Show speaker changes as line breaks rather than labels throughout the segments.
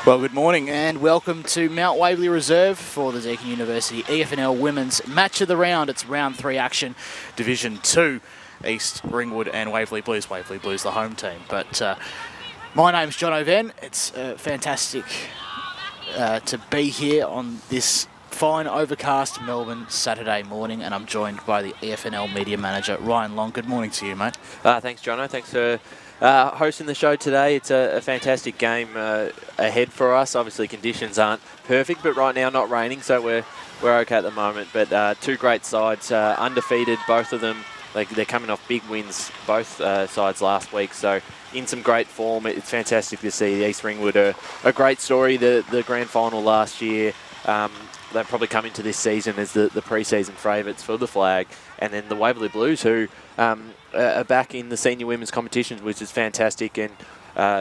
Well, good morning and welcome to Mount Waverley Reserve for the Deakin University EFNL Women's Match of the Round. It's round 3 action, Division 2, East, Ringwood and Waverley Blues. Waverley Blues, the home team. But my name's John O'Ven. It's fantastic to be here on this fine overcast Melbourne Saturday morning, and I'm joined by the EFNL Media Manager, Ryan Long. Good morning to you, mate.
Thanks, Jono. Thanks for hosting the show today. It's a fantastic game ahead for us. Obviously, conditions aren't perfect, but right now not raining, so we're okay at the moment. But two great sides, undefeated, both of them. They're coming off big wins, both sides last week, so in some great form. It's fantastic to see the East Ringwood, a great story. The grand final last year. They've probably come into this season as the pre-season favourites for the flag. And then the Waverley Blues, who are back in the senior women's competitions, which is fantastic. And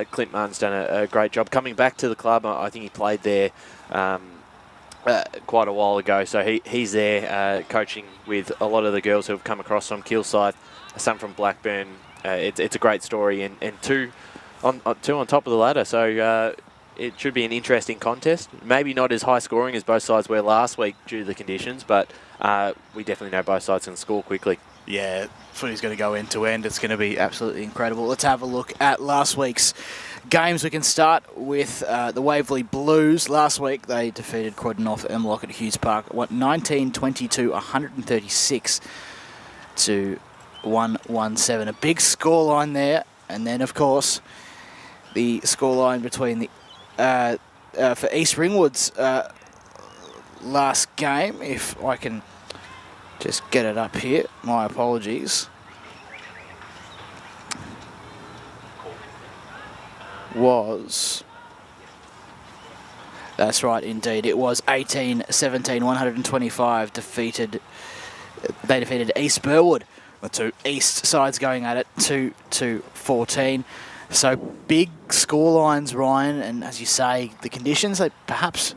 Clint Martin's done a great job coming back to the club. I think he played there quite a while ago. So he's there coaching with a lot of the girls who have come across from Kilsyth, some from Blackburn. It's a great story. And two on top of the ladder. So it should be an interesting contest. Maybe not as high scoring as both sides were last week due to the conditions, but we definitely know both sides can score quickly. Yeah,
footy's going to go end to end. It's going to be absolutely incredible. Let's have a look at last week's games. We can start with the Waverley Blues. Last week they defeated Croydon North Emlock at Hughes Park, 19-22, 136 to 117. A big scoreline there, and then of course the scoreline between the for East Ringwood's last game, if I can just get it up here. My apologies. That's right, indeed. It was 18-17, 125 defeated. They defeated East Burwood. The two East sides going at it, 2-14. So big scorelines, Ryan, and as you say, the conditions, they perhaps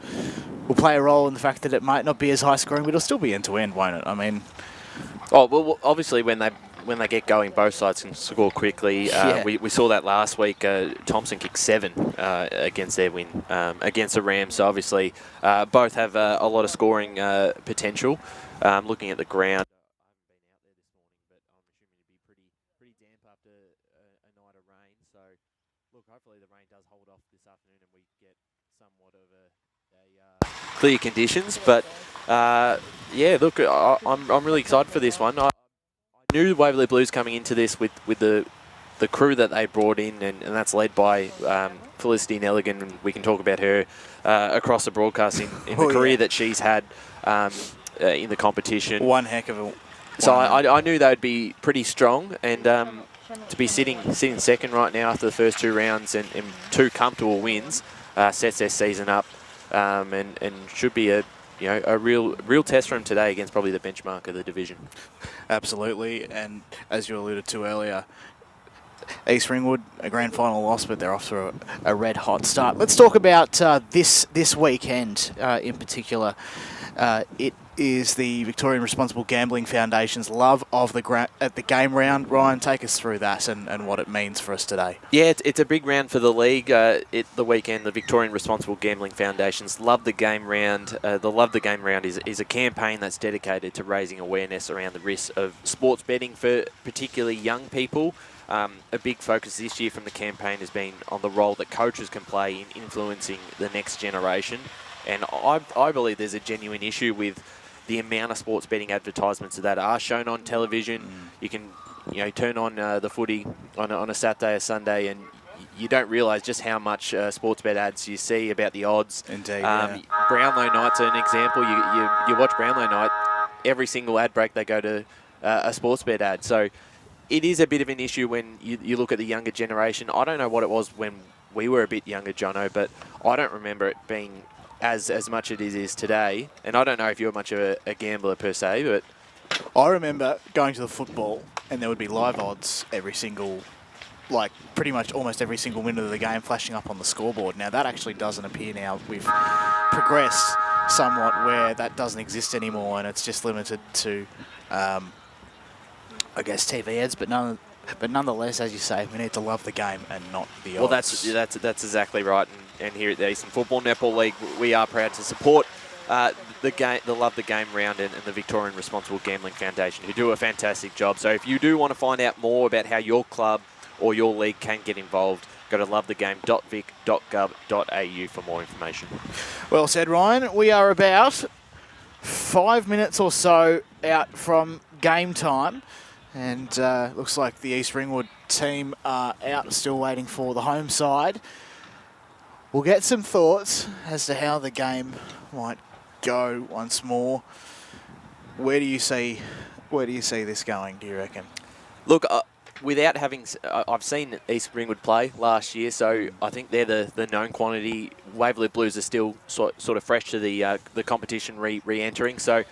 will play a role in the fact that it might not be as high scoring, but it'll still be end to end, won't it? I mean,
well, obviously when they get going, both sides can score quickly.
Yeah.
We saw that last week. Thompson kicked 7 against their win against the Rams. So obviously both have a lot of scoring potential. Looking at the ground. Hopefully the rain does hold off this afternoon and we get somewhat of a clear conditions. But yeah, look, I'm really excited for this one. I knew Waverley Blues coming into this with the crew that they brought in, and that's led by Felicity Nelligan, and we can talk about her across the broadcast in the career that she's had in the competition.
One heck of a...
So I knew they'd be pretty strong, and to be sitting second right now after the first 2 rounds and 2 comfortable wins sets their season up and should be a real test for them today against probably the benchmark of the division.
Absolutely, and as you alluded to earlier, East Ringwood, a grand final loss, but they're off to a red hot start. Let's talk about this weekend in particular. It is the Victorian Responsible Gambling Foundation's love of the game round. Ryan, take us through that and what it means for us today.
Yeah, it's a big round for the league. The weekend, the Victorian Responsible Gambling Foundation's Love the Game Round. The Love the Game Round is a campaign that's dedicated to raising awareness around the risks of sports betting for particularly young people. A big focus this year from the campaign has been on the role that coaches can play in influencing the next generation. And I believe there's a genuine issue with the amount of sports betting advertisements that are shown on television. You can, turn on the footy on a Saturday or Sunday, and you don't realise just how much sports bet ads you see about the odds.
Indeed.
Brownlow night's an example. You watch Brownlow night, every single ad break they go to a sports bet ad. So it is a bit of an issue when you look at the younger generation. I don't know what it was when we were a bit younger, Jono, but I don't remember it being as much as it is today. And I don't know if you're much of a gambler per se, but
I remember going to the football and there would be live odds every single, like pretty much almost every single minute of the game flashing up on the scoreboard. Now that actually doesn't appear now. We've progressed somewhat where that doesn't exist anymore, and it's just limited to I guess, TV ads, but nonetheless, as you say, we need to love the game and not the
Well,
odds.
that's exactly right. And here at the Eastern Football Netball League, we are proud to support the Love the Game round and the Victorian Responsible Gambling Foundation, who do a fantastic job. So if you do want to find out more about how your club or your league can get involved, go to lovethegame.vic.gov.au for more information.
Well said, Ryan. We are about 5 minutes or so out from game time, and looks like the East Ringwood team are out, still waiting for the home side. We'll get some thoughts as to how the game might go once more. Where do you see this going, do you reckon?
Look, without having, I've seen East Ringwood play last year, so I think they're the known quantity. Waverley Blues are still sort of fresh to the competition re-entering. So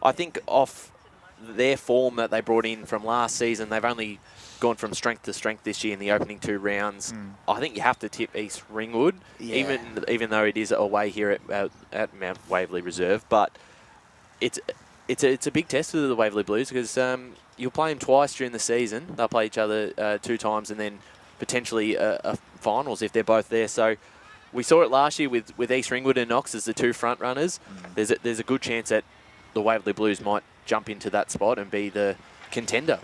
I think off their form that they brought in from last season, they've only gone from strength to strength this year in the opening 2 rounds. I think you have to tip East Ringwood, even though it is away here at Mount Waverley Reserve. But it's a big test for the Waverley Blues because you'll play them twice during the season. They'll play each other 2 times and then potentially a finals if they're both there. So we saw it last year with East Ringwood and Knox as the 2 front runners. There's a good chance that the Waverley Blues might jump into that spot and be the contender.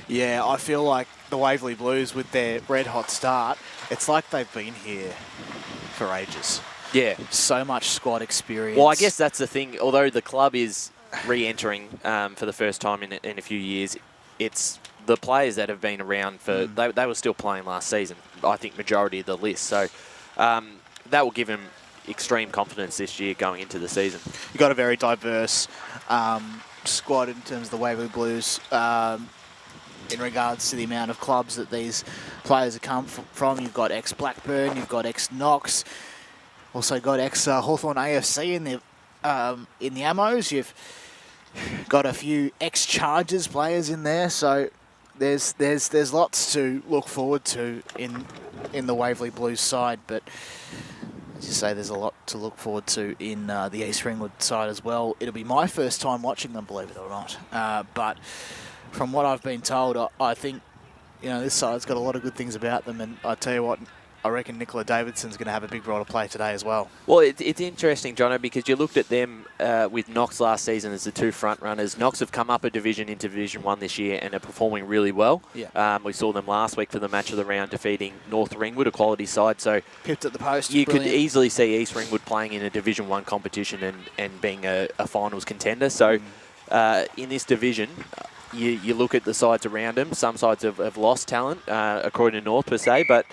Yeah, I feel like the Waverley Blues, with their red-hot start, it's like they've been here for ages.
Yeah.
So much squad experience.
Well, I guess that's the thing. Although the club is re-entering for the first time in a few years, it's the players that have been around for... They were still playing last season, I think, majority of the list. So that will give them extreme confidence this year going into the season.
You've got a very diverse squad in terms of the Waverley Blues in regards to the amount of clubs that these players have come from. You've got ex-Blackburn, you've got ex-Knox, also got ex-Hawthorn AFC in the Ammos. You've got a few ex-Chargers players in there, so there's lots to look forward to in the Waverley Blues side, but as you say, there's a lot to look forward to in the East Ringwood side as well. It'll be my first time watching them, believe it or not. But from what I've been told, I think this side's got a lot of good things about them. And I tell you what, I reckon Nicola Davidson's going to have a big role to play today as well.
Well, it's interesting, Jono, because you looked at them with Knox last season as the 2 front runners. Knox have come up a division into Division 1 this year and are performing really well.
Yeah.
We saw them last week for the match of the round, defeating North Ringwood, a quality side. So
pipped at the post.
You
Brilliant.
could easily see East Ringwood playing in a Division 1 competition and being a finals contender. So in this division, you look at the sides around them. Some sides have lost talent, according to North per se, but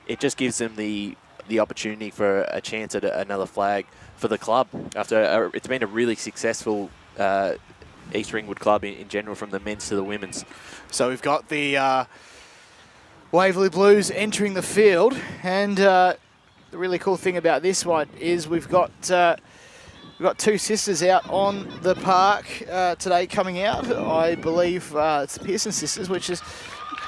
it just gives them the opportunity for a chance at another flag for the club. After it's been a really successful East Ringwood club in general, from the men's to the women's.
So we've got the Waverley Blues entering the field, and the really cool thing about this one is we've got 2 sisters out on the park today coming out. I believe it's the Pearson sisters, which is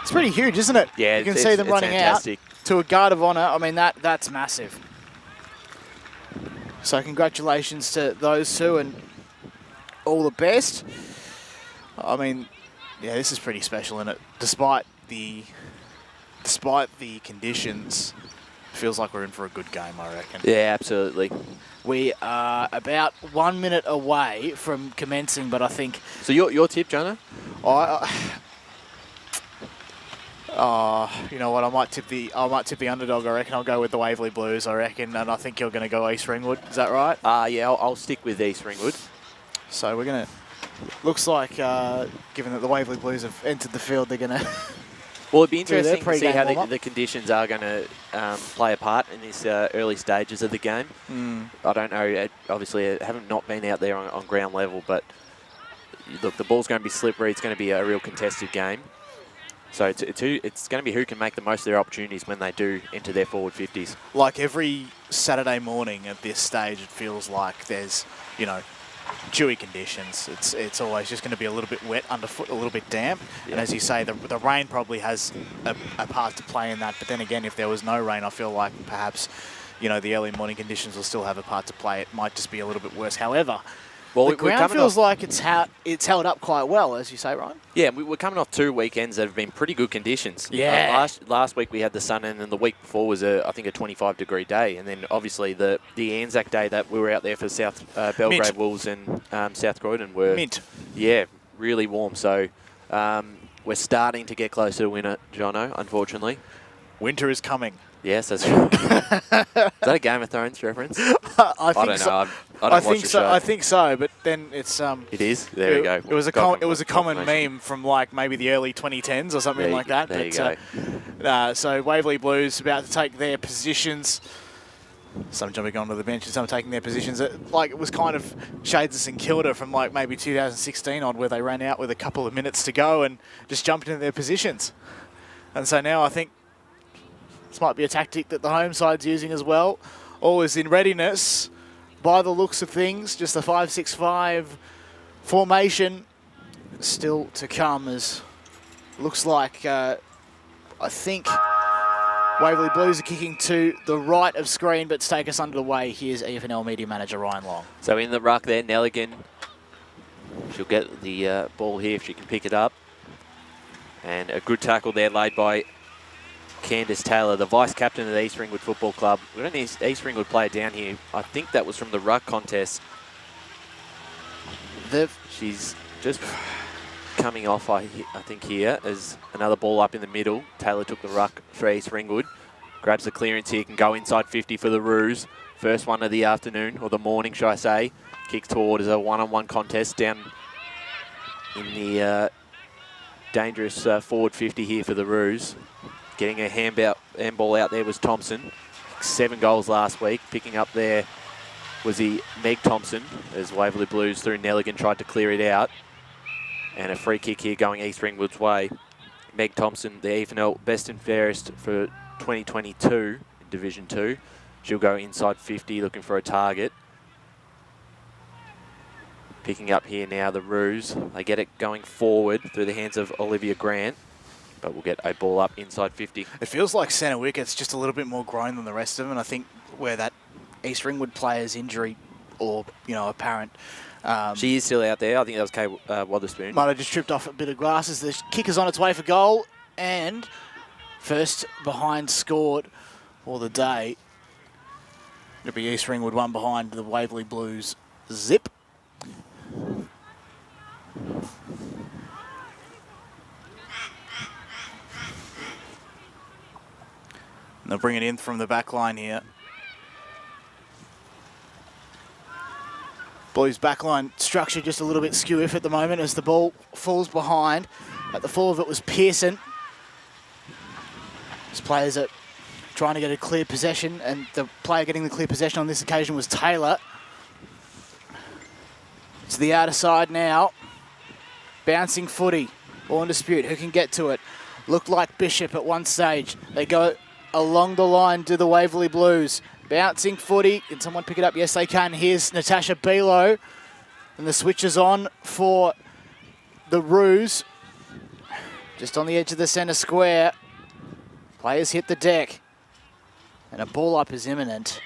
pretty huge, isn't it?
Yeah,
you can see them running
fantastic.
out to a guard of honour. I mean, that's massive. So congratulations to those 2 and all the best. I mean, yeah, this is pretty special, isn't it? Despite the conditions, it feels like we're in for a good game, I reckon.
Yeah, absolutely.
We are about 1 minute away from commencing, but I think...
So your tip, Jono?
You know what? I might tip the underdog. I reckon I'll go with the Waverley Blues. I reckon, and I think you're going to go East Ringwood. Is that right?
Yeah, I'll stick with East Ringwood.
So we're going to. Looks like, given that the Waverley Blues have entered the field, they're going to.
Well, it'd be interesting to see how
warm-up.
the conditions are going to play a part in these early stages of the game. I don't know. Obviously, I haven't not been out there on ground level, but look, the ball's going to be slippery. It's going to be a real contested game. So it's going to be who can make the most of their opportunities when they do enter their forward 50s.
Like every Saturday morning at this stage, it feels like there's, dewy conditions. It's always just going to be a little bit wet underfoot, a little bit damp. Yeah. And as you say, the rain probably has a part to play in that. But then again, if there was no rain, I feel like perhaps, the early morning conditions will still have a part to play. It might just be a little bit worse. However,
Well,
the ground feels like it's held up quite well, as you say, Ryan.
Yeah, we're coming off 2 weekends that have been pretty good conditions.
Yeah.
Last week we had the sun, and then the week before was I think a 25-degree day, and then obviously the Anzac Day that we were out there for South Belgrade Wolves and South Croydon were yeah, really warm. So we're starting to get closer to winter, Jono. Unfortunately,
winter is coming.
Yes, that's right. Is that a Game of Thrones reference?
I don't
know. I don't watch the show.
I think so, but then it's
It is. There we go.
It was a common meme from like maybe the early 2010s or something like that.
There you go.
So Waverley Blues about to take their positions. Some jumping onto the bench and some taking their positions. It was kind of shades of St Kilda from like maybe 2016 on, where they ran out with a couple of minutes to go and just jumped into their positions. And so now I think this might be a tactic that the home side's using as well. All is in readiness by the looks of things. Just the 5-6-5 formation still to come, as looks like I think Waverley Blues are kicking to the right of screen, but to take us under the way, here's EFNL Media Manager Ryan Long.
So in the ruck there, Nelligan. She'll get the ball here if she can pick it up. And a good tackle there laid by Candice Taylor, the vice-captain of the East Ringwood Football Club. We've got an East Ringwood player down here. I think that was from the ruck contest. She's just coming off, I think, here as another ball up in the middle. Taylor took the ruck for East Ringwood. Grabs the clearance here, can go inside 50 for the Roos. First one of the afternoon, or the morning, should I say. Kicks toward as a one-on-one contest down in the dangerous forward 50 here for the Roos. Getting a handball out there was Thompson. 7 goals last week. Picking up there was Meg Thompson, as Waverley Blues through Nelligan tried to clear it out. And a free kick here going East Ringwood's way. Meg Thompson, the EFNL best and fairest for 2022 in Division 2. She'll go inside 50 looking for a target. Picking up here now the Roos. They get it going forward through the hands of Olivia Grant. But we'll get a ball up inside 50.
It feels like centre wicket's just a little bit more grown than the rest of them, and I think where that East Ringwood player's injury or, apparent...
she is still out there. I think that was Kay Wotherspoon.
Might have just tripped off a bit of glass as the kicker's on its way for goal, and first behind scored for the day. It'll be East Ringwood one behind the Waverley Blues zip. And they'll bring it in from the back line here. Blues backline structure just a little bit skew-iff at the moment as the ball falls behind. At the fall of it was Pearson. His players are trying to get a clear possession, and the player getting the clear possession on this occasion was Taylor. To the outer side now. Bouncing footy. Ball in dispute. Who can get to it? Looked like Bishop at one stage. They go along the line to the Waverley Blues. Bouncing footy. Can someone pick it up? Yes, they can. Here's Natasha Bilo. And the switch is on for the Roos. Just on the edge of the centre square. Players hit the deck. And a ball up is imminent.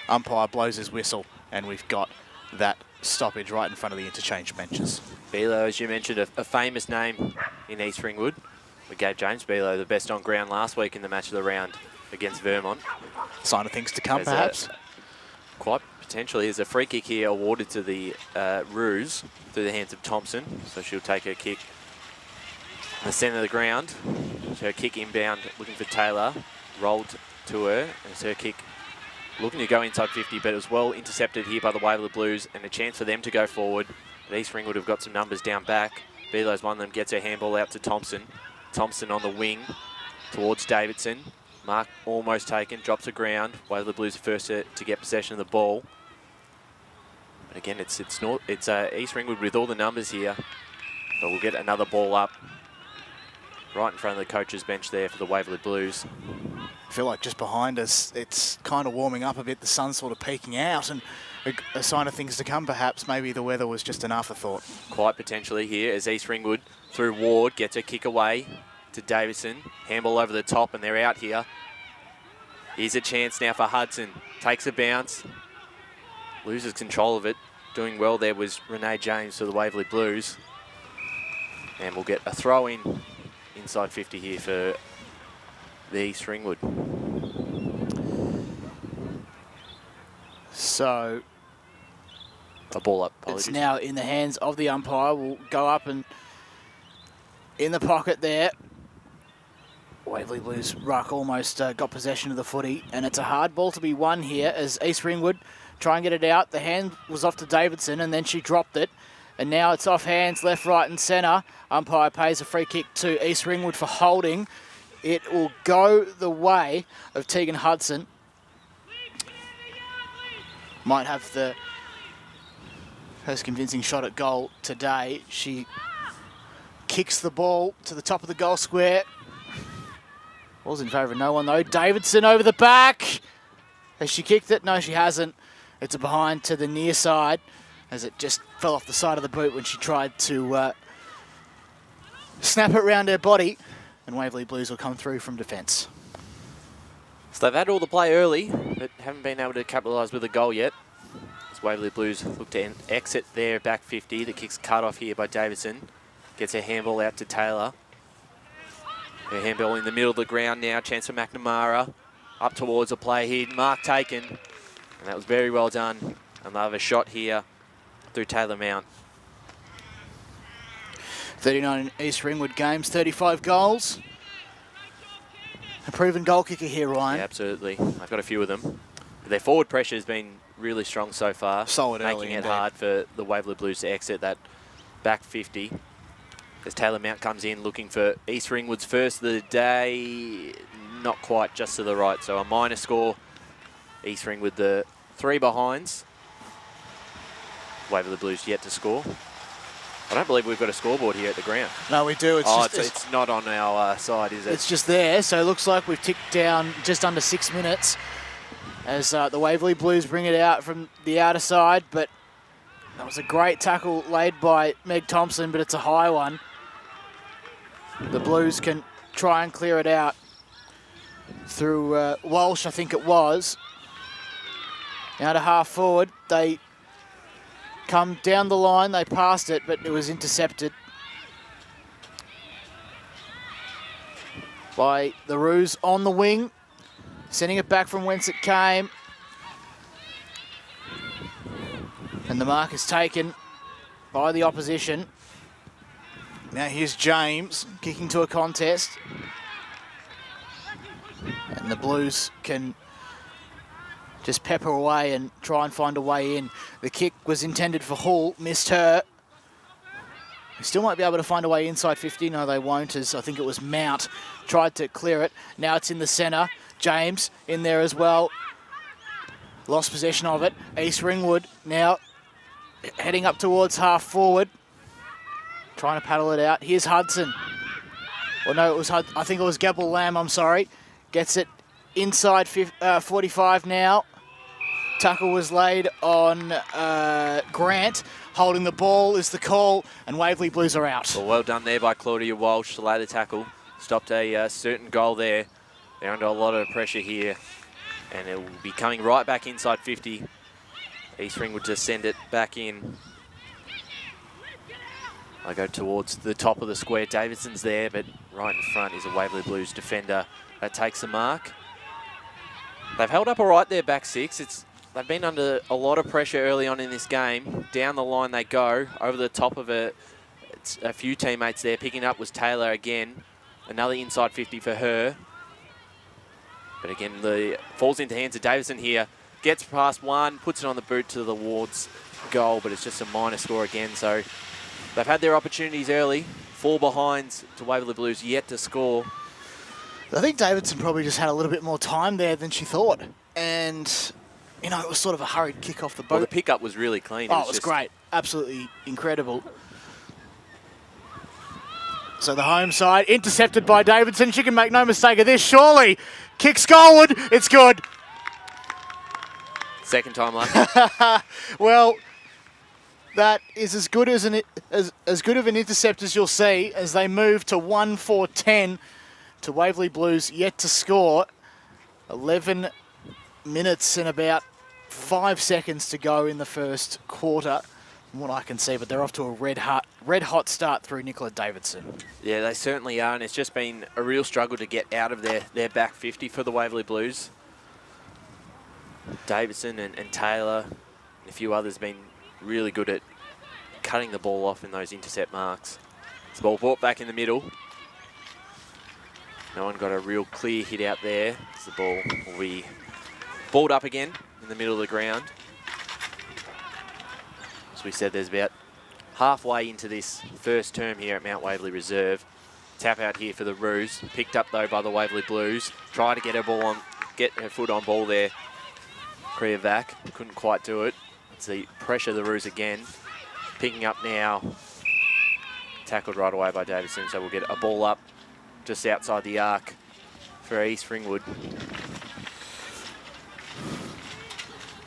Umpire blows his whistle. And we've got that stoppage right in front of the interchange benches.
Bilo, as you mentioned, a famous name in East Ringwood. We gave James Bilo the best on ground last week in the match of the round against Vermont.
Sign of things to come, perhaps?
Quite potentially. There's a free kick here awarded to the Roos through the hands of Thompson. So she'll take her kick in the centre of the ground. So her kick inbound, looking for Taylor. Rolled to her. And it's her kick looking to go inside 50, but it was well intercepted here by the Waverley Blues, and a chance for them to go forward. But East Ringwood have got some numbers down back. Bilo's one of them, gets her handball out to Thompson. Thompson on the wing towards Davidson. Mark almost taken, drops the ground. Waverley Blues first to get possession of the ball. But again, it's East Ringwood with all the numbers here. But we'll get another ball up right in front of the coach's bench there for the Waverley Blues.
I feel like just behind us, it's kind of warming up a bit. The sun's sort of peeking out, and a sign of things to come, perhaps. Maybe the weather was just an afterthought.
Quite potentially here as East Ringwood through Ward gets a kick away to Davison. Handball over the top, and they're out here. Here's a chance now for Hudson. Takes a bounce. Loses control of it. doing well there was Renee James for the Waverley Blues. And we'll get a throw in inside 50 here for the East Ringwood.
So
a ball up, apologies.
It's now in the hands of the umpire. We'll go up and in the pocket there. Waverley Blues ruck almost got possession of the footy, and it's a hard ball to be won here as East Ringwood try and get it out. The hand was off to Davidson, and then she dropped it. And now it's off hands, left, right and centre. Umpire pays a free kick to East Ringwood for holding. It will go the way of Tegan Hudson. Might have the first convincing shot at goal today. She kicks the ball to the top of the goal square. Ball's in favour of no one though. Davidson over the back. Has she kicked it? No, she hasn't. It's a behind to the near side as it just fell off the side of the boot when she tried to snap it round her body. And Waverley Blues will come through from defence.
So they've had all the play early, but haven't been able to capitalise with a goal yet. As Waverley Blues look to exit their back 50. The kick's cut off here by Davidson. Gets her handball out to Taylor. Her handball in the middle of the ground now. Chance for McNamara. Up towards a play here. Mark taken. And that was very well done. And they'll have a shot here through Taylor Mount.
39 East Ringwood games, 35 goals. A proven goal kicker here, Ryan.
Yeah, absolutely. I've got a few of them. But their forward pressure has been really strong so far.
Solid early,
making it
indeed.
hard for the Waverley Blues to exit that back 50. As Taylor Mount comes in looking for East Ringwood's first of the day. Not quite, just to the right. So a minor score. East Ringwood the 3 behinds. Waverley Blues yet to score. I don't believe we've got a scoreboard here at the ground.
No, we do.
It's not on our side, is it?
It's just there. So it looks like we've ticked down just under 6 minutes as the Waverley Blues bring it out from the outer side. But that was a great tackle laid by Meg Thompson, but it's a high one. The Blues can try and clear it out through Walsh, I think it was. Now to half forward. They come down the line. They passed it, but it was intercepted by the Roos on the wing, sending it back from whence it came. And the mark is taken by the opposition. Now here's James kicking to a contest. And the Blues can just pepper away and try and find a way in. The kick was intended for Hull, missed her. They still might be able to find a way inside 50. No, they won't, as I think it was Mount tried to clear it. Now it's in the centre. James in there as well. Lost possession of it. East Ringwood now heading up towards half forward. Trying to paddle it out. Here's Hudson. Well, no, I think it was Gabble Lamb, I'm sorry. Gets it inside 45 now. Tackle was laid on Grant. Holding the ball is the call, and Waverley Blues are out.
Well done there by Claudia Walsh to lay the tackle. Stopped a certain goal there. They're under a lot of pressure here, and it will be coming right back inside 50. East Ringwood to send it back in. I go towards the top of the square. Davidson's there, but right in front is a Waverley Blues defender that takes the mark. They've held up all right there, back 6. They've been under a lot of pressure early on in this game. Down the line they go, over the top of a few teammates there. Picking up was Taylor again. Another inside 50 for her. But again, falls into hands of Davison here. Gets past one, puts it on the boot to the Wards goal, but it's just a minor score again. So they've had their opportunities early. 4 behinds to Waverley Blues, yet to score.
I think Davidson probably just had a little bit more time there than she thought. And, you know, it was sort of a hurried kick off the boat.
Well, the pickup was really clean.
It was great. Absolutely incredible. So the home side, intercepted by Davidson. She can make no mistake of this, surely. Kicks goalward. It's good.
Second time lucky.
Well, that is as good as as good of an intercept as you'll see as they move to 1-4-10 to Waverley Blues yet to score. 11 minutes and about 5 seconds to go in the first quarter, from what I can see, but they're off to a red hot start through Nicola Davidson.
Yeah, they certainly are, and it's just been a real struggle to get out of their back 50 for the Waverley Blues. Davidson and Taylor and a few others been really good at cutting the ball off in those intercept marks. It's the ball brought back in the middle. No one got a real clear hit out there. The ball will be balled up again in the middle of the ground. As we said, there's about halfway into this first term here at Mount Waverley Reserve. Tap out here for the Roos. Picked up though by the Waverley Blues. Try to get her foot on ball there. Kriavac couldn't quite do it. It's the pressure of the Roos again. Picking up now. Tackled right away by Davidson, so we'll get a ball up just outside the arc for East Ringwood.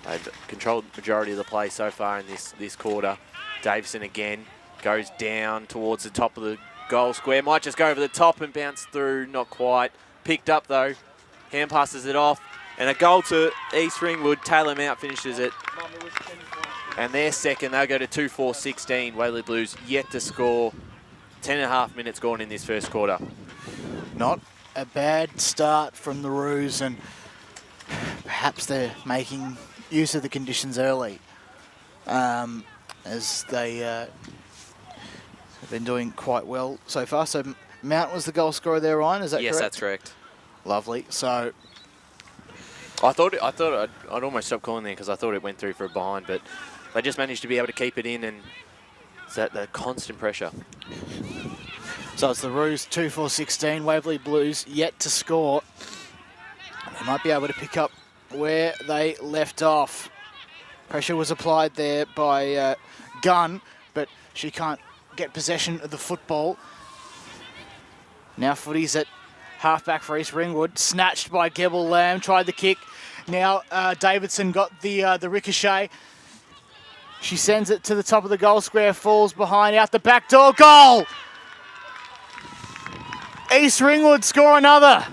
They've controlled the majority of the play so far in this quarter. Davison again goes down towards the top of the goal square. Might just go over the top and bounce through, not quite. Picked up though, hand passes it off. And a goal to East Ringwood. Taylor Mount finishes it. And they're second. They'll go to 2-4-16. Waverley Blues yet to score. 10.5 minutes gone in this first quarter.
Not a bad start from the Roos, and perhaps they're making use of the conditions early, as they have been doing quite well so far. So Mount was the goal scorer there, Ryan, is that correct?
Yes, that's correct.
Lovely. So
I thought I'd almost stop calling there because I thought it went through for a behind, but they just managed to be able to keep it in, and it's that the constant pressure.
So it's the Roos 2-4-16. Waverley Blues yet to score. They might be able to pick up where they left off. Pressure was applied there by Gunn, but she can't get possession of the football. Now footy's at halfback for East Ringwood. Snatched by Gebel Lamb. Tried the kick. Now Davidson got the ricochet. She sends it to the top of the goal square. Falls behind. Out the back door. Goal! East Ringwood score another.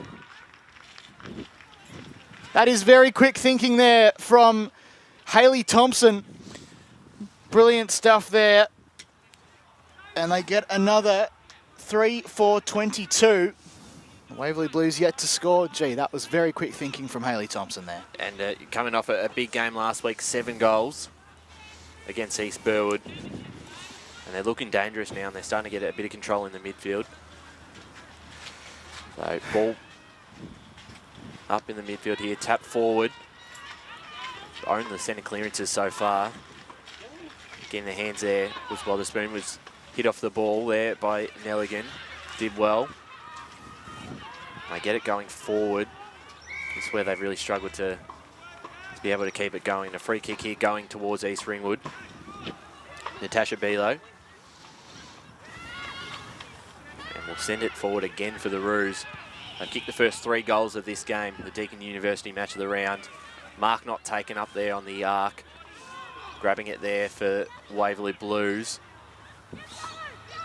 That is very quick thinking there from Hayley Thompson. Brilliant stuff there. And they get another 3-4-22. Waverley Blues yet to score. Gee, that was very quick thinking from Hayley Thompson there.
And coming off a big game last week, 7 goals against East Burwood. And they're looking dangerous now, and they're starting to get a bit of control in the midfield. So ball up in the midfield here, tap forward. Own the centre clearances so far. Getting the hands there was Wotherspoon, was hit off the ball there by Nelligan. Did well. They get it going forward. This is where they've really struggled to be able to keep it going. A free kick here going towards East Ringwood. Natasha Bilo. We'll send it forward again for the Roos. They've kicked the first 3 goals of this game, the Deakin University Match of the round. Mark not taken up there on the arc. Grabbing it there for Waverley Blues.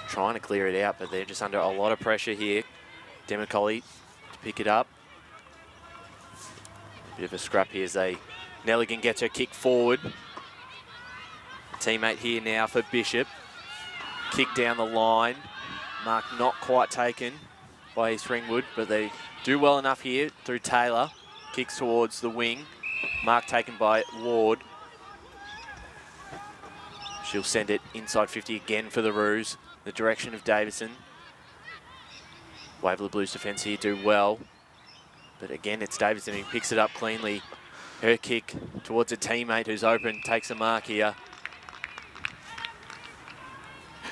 Trying to clear it out, but they're just under a lot of pressure here. Demicoli to pick it up. Bit of a scrap here as Nelligan gets her kick forward. Teammate here now for Bishop. Kick down the line. Mark not quite taken by East Ringwood, but they do well enough here through Taylor. Kicks towards the wing. Mark taken by Ward. She'll send it inside 50 again for the Roos. The direction of Davison. Waverley Blues defence here do well. But again, it's Davison who picks it up cleanly. Her kick towards a teammate who's open. Takes a mark here.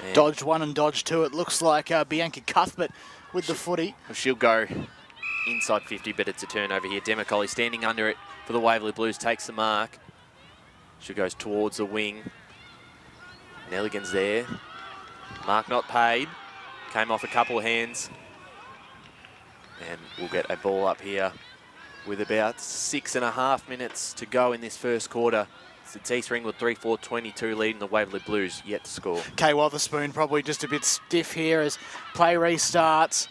And
dodged one and dodged two. It looks like Bianca Cuthbert with the footy.
She'll go inside 50, but it's a turnover here. Demicoli standing under it for the Waverley Blues. Takes the mark. She goes towards the wing. Nelligan's there. Mark not paid. Came off a couple of hands. And we'll get a ball up here with about 6.5 minutes to go in this first quarter. It's East Ringwood 3-4-22 leading the Waverley Blues yet to score.
Kay Wotherspoon probably just a bit stiff here as play restarts.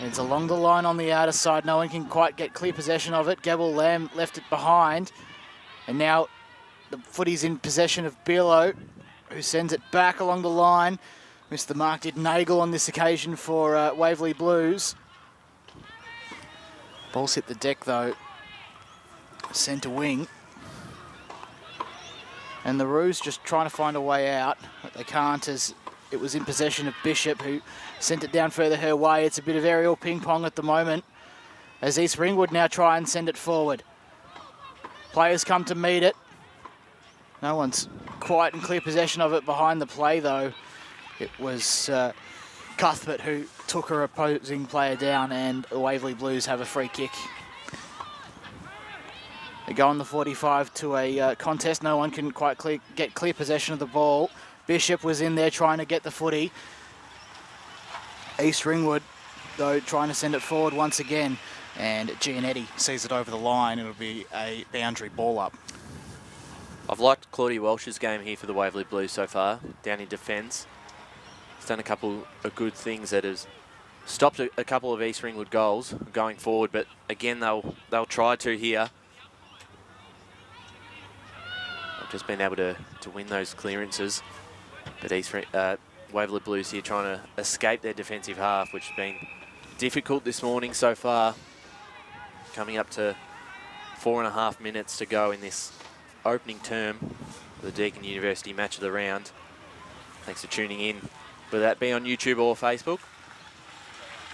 It's along the line on the outer side. No one can quite get clear possession of it. Gebel Lamb left it behind. And now the footy's in possession of Bilo, who sends it back along the line. Missed the mark, did Nagel on this occasion for Waverley Blues. Ball's hit the deck though. Centre wing. And the Roos just trying to find a way out, but they can't, as it was in possession of Bishop, who sent it down further her way. It's a bit of aerial ping-pong at the moment, as East Ringwood now try and send it forward. Players come to meet it. No one's quite in clear possession of it behind the play, though. It was Cuthbert who took her opposing player down, and the Waverley Blues have a free kick. They go on the 45 to a contest. No one can quite get clear possession of the ball. Bishop was in there trying to get the footy. East Ringwood, though, trying to send it forward once again. And Gianetti sees it over the line. It'll be a boundary ball up.
I've liked Claudie Welsh's game here for the Waverley Blues so far, down in defence. He's done a couple of good things that has stopped a couple of East Ringwood goals going forward, but again, they'll try to here. Just been able to win those clearances, but Waverley Blues here trying to escape their defensive half, which has been difficult this morning so far. Coming up to 4.5 minutes to go in this opening term of the Deakin University Match of the Round. Thanks for tuning in, whether that be on YouTube or Facebook.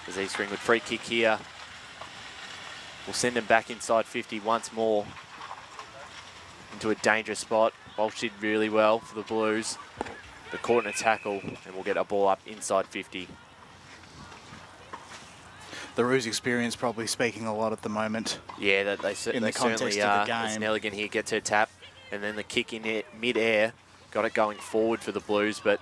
As East Ringwood free kick here. We'll send them back inside 50 once more. Into a dangerous spot. Walsh did really well for the Blues. But caught in a tackle, and we'll get a ball up inside 50.
The Roos experience probably speaking a lot at the moment.
Yeah, they certainly are.
Of the game.
As Nelligan here gets her tap, and then the kick in mid-air. Got it going forward for the Blues, but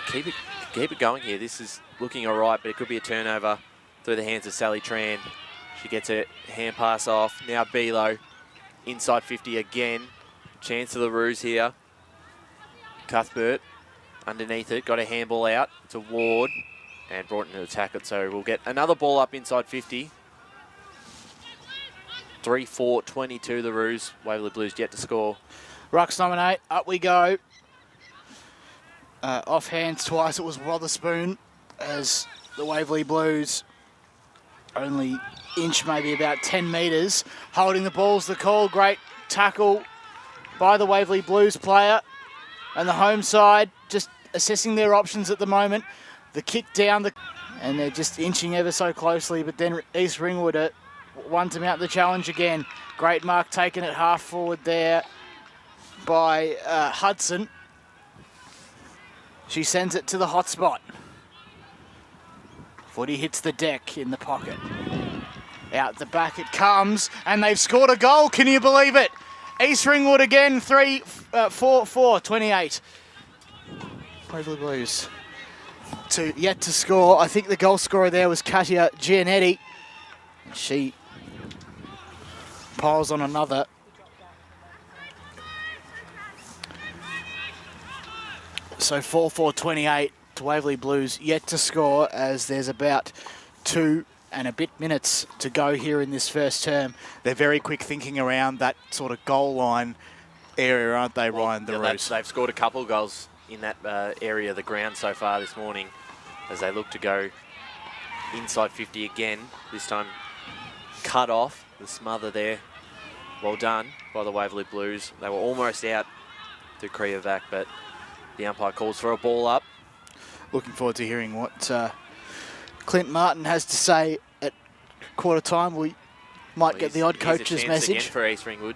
keep it going here. This is looking all right, but it could be a turnover through the hands of Sally Tran. She gets her hand pass off. Now Bilo. Inside 50 again. Chance of the Roos here. Cuthbert underneath it. Got a handball out to Ward and brought into the tackle. So we'll get another ball up inside 50. 3-4-22 the Roos. Waverley Blues yet to score.
Rucks nominate. Up we go. Off hands twice. It was Wotherspoon as the Waverley Blues only inch, maybe about 10 metres. Holding the ball's the call. Great tackle by the Waverley Blues player. And the home side just assessing their options at the moment. The kick down, and they're just inching ever so closely. But then East Ringwood one to mount the challenge again. Great mark taken at half forward there by Hudson. She sends it to the hot spot. Footy hits the deck in the pocket. Out the back it comes, and they've scored a goal. Can you believe it? East Ringwood again, 4-4-28. Waverley Blues yet to score. I think the goal scorer there was Katia Gianetti. She piles on another. So 4-4-28 to Waverley Blues, yet to score, as there's about 2 and a bit minutes to go here in this first term. They're very quick thinking around that sort of goal line area, aren't they, Ryan, the Roos?
They've scored a couple of goals in that area of the ground so far this morning, as they look to go inside 50 again. This time cut off the smother there. Well done by the Waverley Blues. They were almost out to Kriyovac, but the umpire calls for a ball up.
Looking forward to hearing what Clint Martin has to say at quarter time. We might get the odd coach's message.
Again for East Ringwood.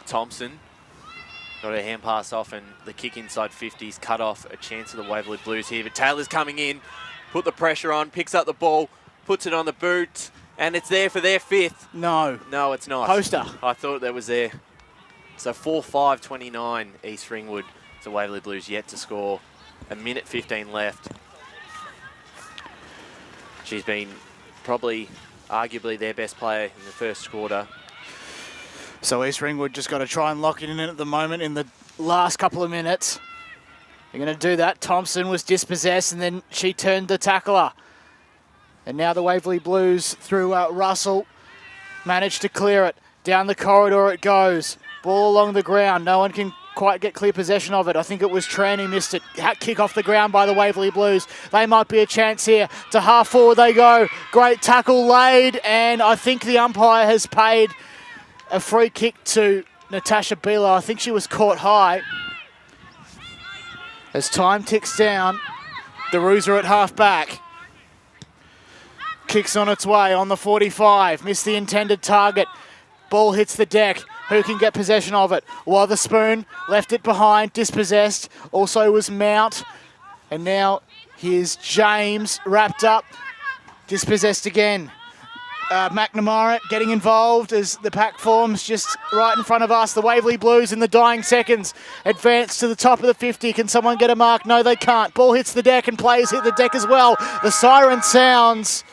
Thompson got a hand pass off, and the kick inside 50's cut off. A chance of the Waverley Blues here, but Taylor's coming in, put the pressure on, picks up the ball, puts it on the boot, and it's there for their 5th.
No,
it's not.
Poster.
I thought that was there. So 4-5-29 East Ringwood. The Waverley Blues yet to score. A minute 15 left. She's been probably, arguably, their best player in the first quarter.
So East Ringwood just got to try and lock it in at the moment in the last couple of minutes. They're going to do that. Thompson was dispossessed, and then she turned the tackler. And now the Waverley Blues, through Russell, managed to clear it. Down the corridor it goes. Ball along the ground. No one can quite get clear possession of it. I think it was Tran who missed it. Kick off the ground by the Waverley Blues. They might be a chance here. To half forward they go. Great tackle laid, and I think the umpire has paid a free kick to Natasha Bila. I think she was caught high. As time ticks down, the Roos are at half back. Kicks on its way on the 45. Missed the intended target. Ball hits the deck. Who can get possession of it? Wotherspoon left it behind, dispossessed. Also was Mount. And now here's James wrapped up, dispossessed again. McNamara getting involved as the pack forms just right in front of us. The Waverley Blues in the dying seconds advance to the top of the 50. Can someone get a mark? No, they can't. Ball hits the deck and players hit the deck as well. The siren sounds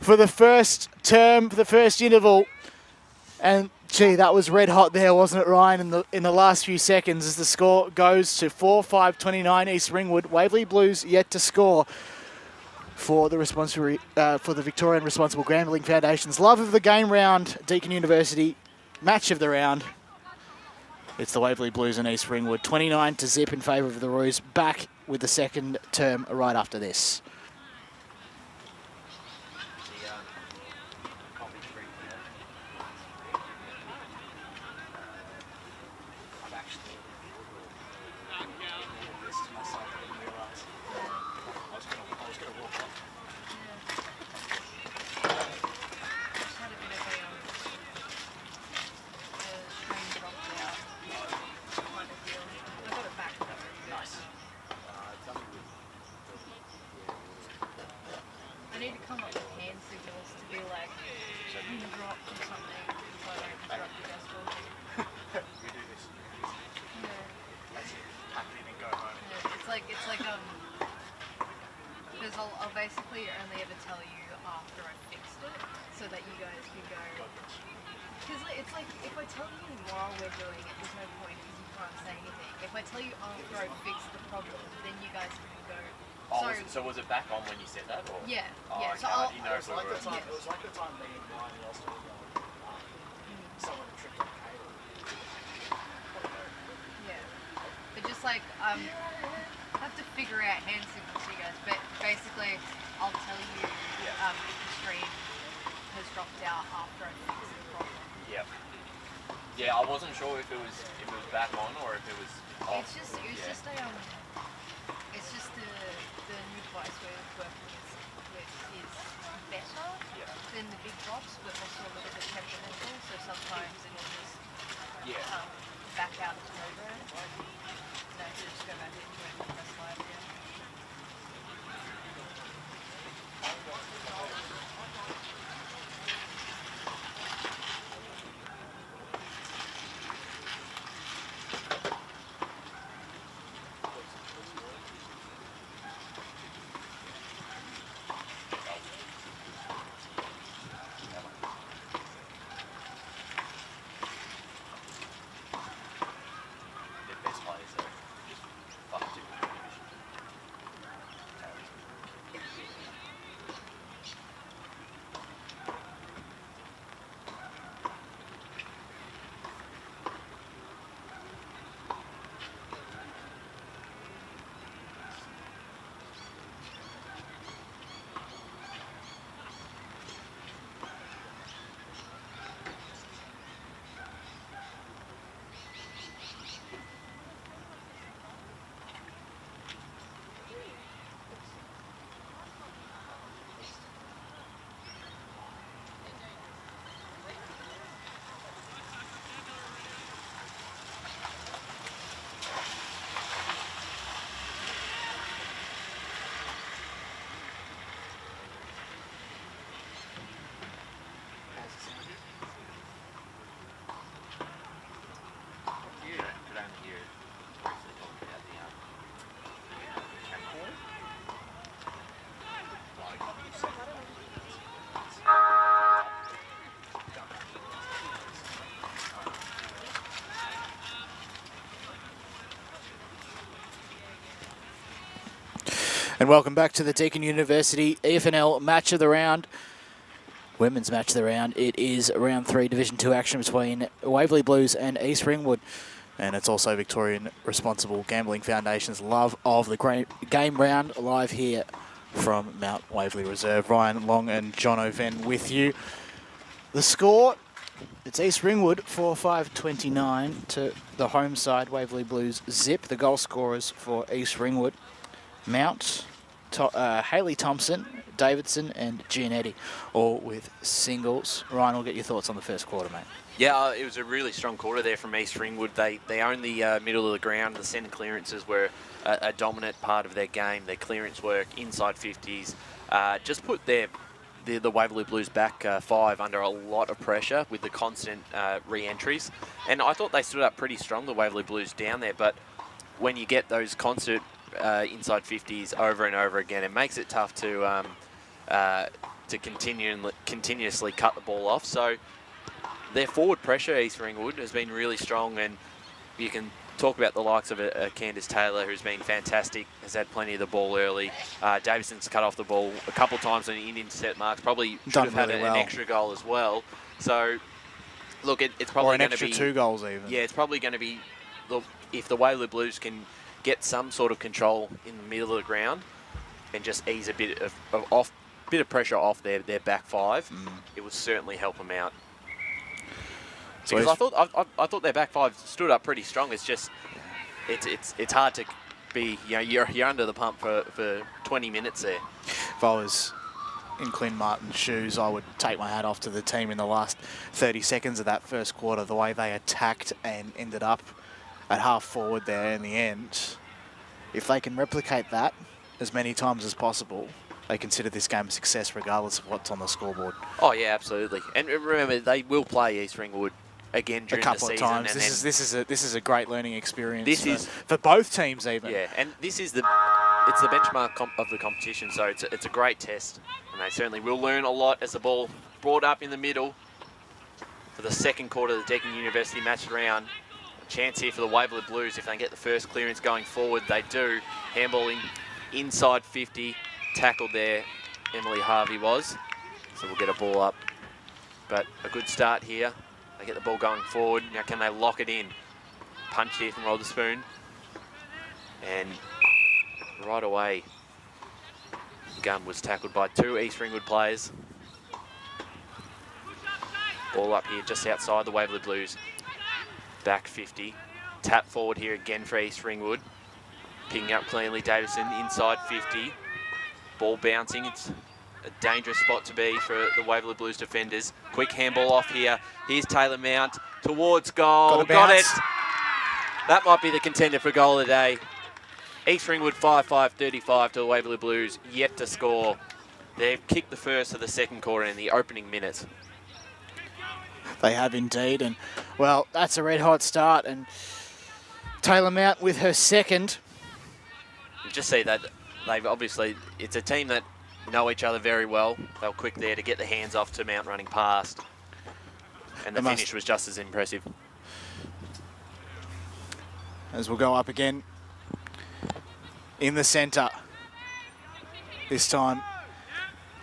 for the first term, for the first interval. And gee, that was red hot there, wasn't it, Ryan, in the last few seconds as the score goes to 4-5-29 East Ringwood. Waverley Blues yet to score for the Victorian Responsible Gambling Foundation's Love of the Game round, Deakin University Match of the round. It's the Waverley Blues and East Ringwood, 29-0 in favour of the Roos. Back with the second term right after this.
I need to come up with hand signals to be like, you drop or something, so I don't interrupt you guys talking.
We do this.
Yeah.
That's it. Pack it in and go home.
Yeah, it's like, because I'll basically only ever tell you after I fixed it, so that you guys can go. Because it's like, if I tell you while we're doing it, there's no point because you can't say anything. If I tell you after I fixed the problem, then you guys can go.
Oh, so was it back on when you said that? Or?
Yeah,
oh,
yeah.
Okay.
So I'll,
It was like the time me and Ryan lost it. Someone tripped on the cable.
yeah. But just like, I have to figure out hand signals to you guys. But basically, I'll tell you if the stream has dropped out after I fix the problem.
Yep. Yeah, I wasn't sure if it was back on or if it was off.
It's just it's just the new device we're working with is better than the big drops, but also a little bit temperamental. So sometimes it'll just back out of the program. So I have to just go back into it and press live again.
And welcome back to the Deakin University EFNL Match of the Round. women's match of the round. It is round 3 Division 2 action between Waverley Blues and East Ringwood. And it's also Victorian Responsible Gambling Foundation's Love of the Game round live here from Mount Waverley Reserve. Ryan Long and John O'Ven with you. The score, it's East Ringwood 4-5-29 to the home side. Waverley Blues zip. The goal scorers for East Ringwood, Mount, Hayley Thompson, Davidson and Gianetti, all with singles. Ryan, we'll get your thoughts on the first quarter, mate.
Yeah, it was a really strong quarter there from East Ringwood. They owned the middle of the ground. The centre clearances were a dominant part of their game. Their clearance work, inside 50s, just put the Waverley Blues back 5 under a lot of pressure with the constant re-entries. And I thought they stood up pretty strong, the Waverley Blues down there, but when you get those constant inside 50s over and over again, it makes it tough to continuously cut the ball off. So their forward pressure, East Ringwood, has been really strong, and you can talk about the likes of Candice Taylor, who's been fantastic, has had plenty of the ball early. Davidson's cut off the ball a couple of times on the intercept marks, probably should have had an extra goal as well. So, look, it's probably going to be...
Or an extra 2 goals even.
Yeah, it's probably going to be, look, if the Waverley Blues can get some sort of control in the middle of the ground and just ease a bit of pressure off their back 5, it would certainly help them out. Because I thought their back 5 stood up pretty strong. It's just it's hard to be, you know, you're under the pump for 20 minutes there.
If I was in Clint Martin's shoes, I would take my hat off to the team in the last 30 seconds of that first quarter. The way they attacked and ended up at half forward there in the end. If they can replicate that as many times as possible, they consider this game a success regardless of what's on the scoreboard.
Oh yeah, absolutely. And remember, they will play East Ringwood again during the season.
A couple of times. This is a great learning experience for both teams even.
Yeah, and this is the benchmark of the competition, so it's a great test, and they certainly will learn a lot as the ball brought up in the middle for the second quarter of the Deakin University Match round. A chance here for the Waverley Blues if they get the first clearance going forward. They do. Handballing inside 50, tackled there. Emily Harvey was, so we'll get a ball up. But a good start here. They get the ball going forward. Now can they lock it in? Punch here from Rotherspoon. And right away, Gunn was tackled by 2 East Ringwood players. Ball up here just outside the Waverley Blues. Back 50. Tap forward here again for East Ringwood. Picking up cleanly, Davison inside 50. Ball bouncing. It's a dangerous spot to be for the Waverley Blues defenders. Quick handball off here. Here's Taylor Mount towards goal. Got it. That might be the contender for goal of the day. East Ringwood 5-5-35 to the Waverley Blues, yet to score. They've kicked the first of the second quarter in the opening minutes.
They have indeed, and well, that's a red hot start, and Taylor Mount with her second.
You just see that they've obviously, it's a team that know each other very well. They were quick there to get the hands off to Mount running past. And the finish was just as impressive.
As we'll go up again in the centre. This time,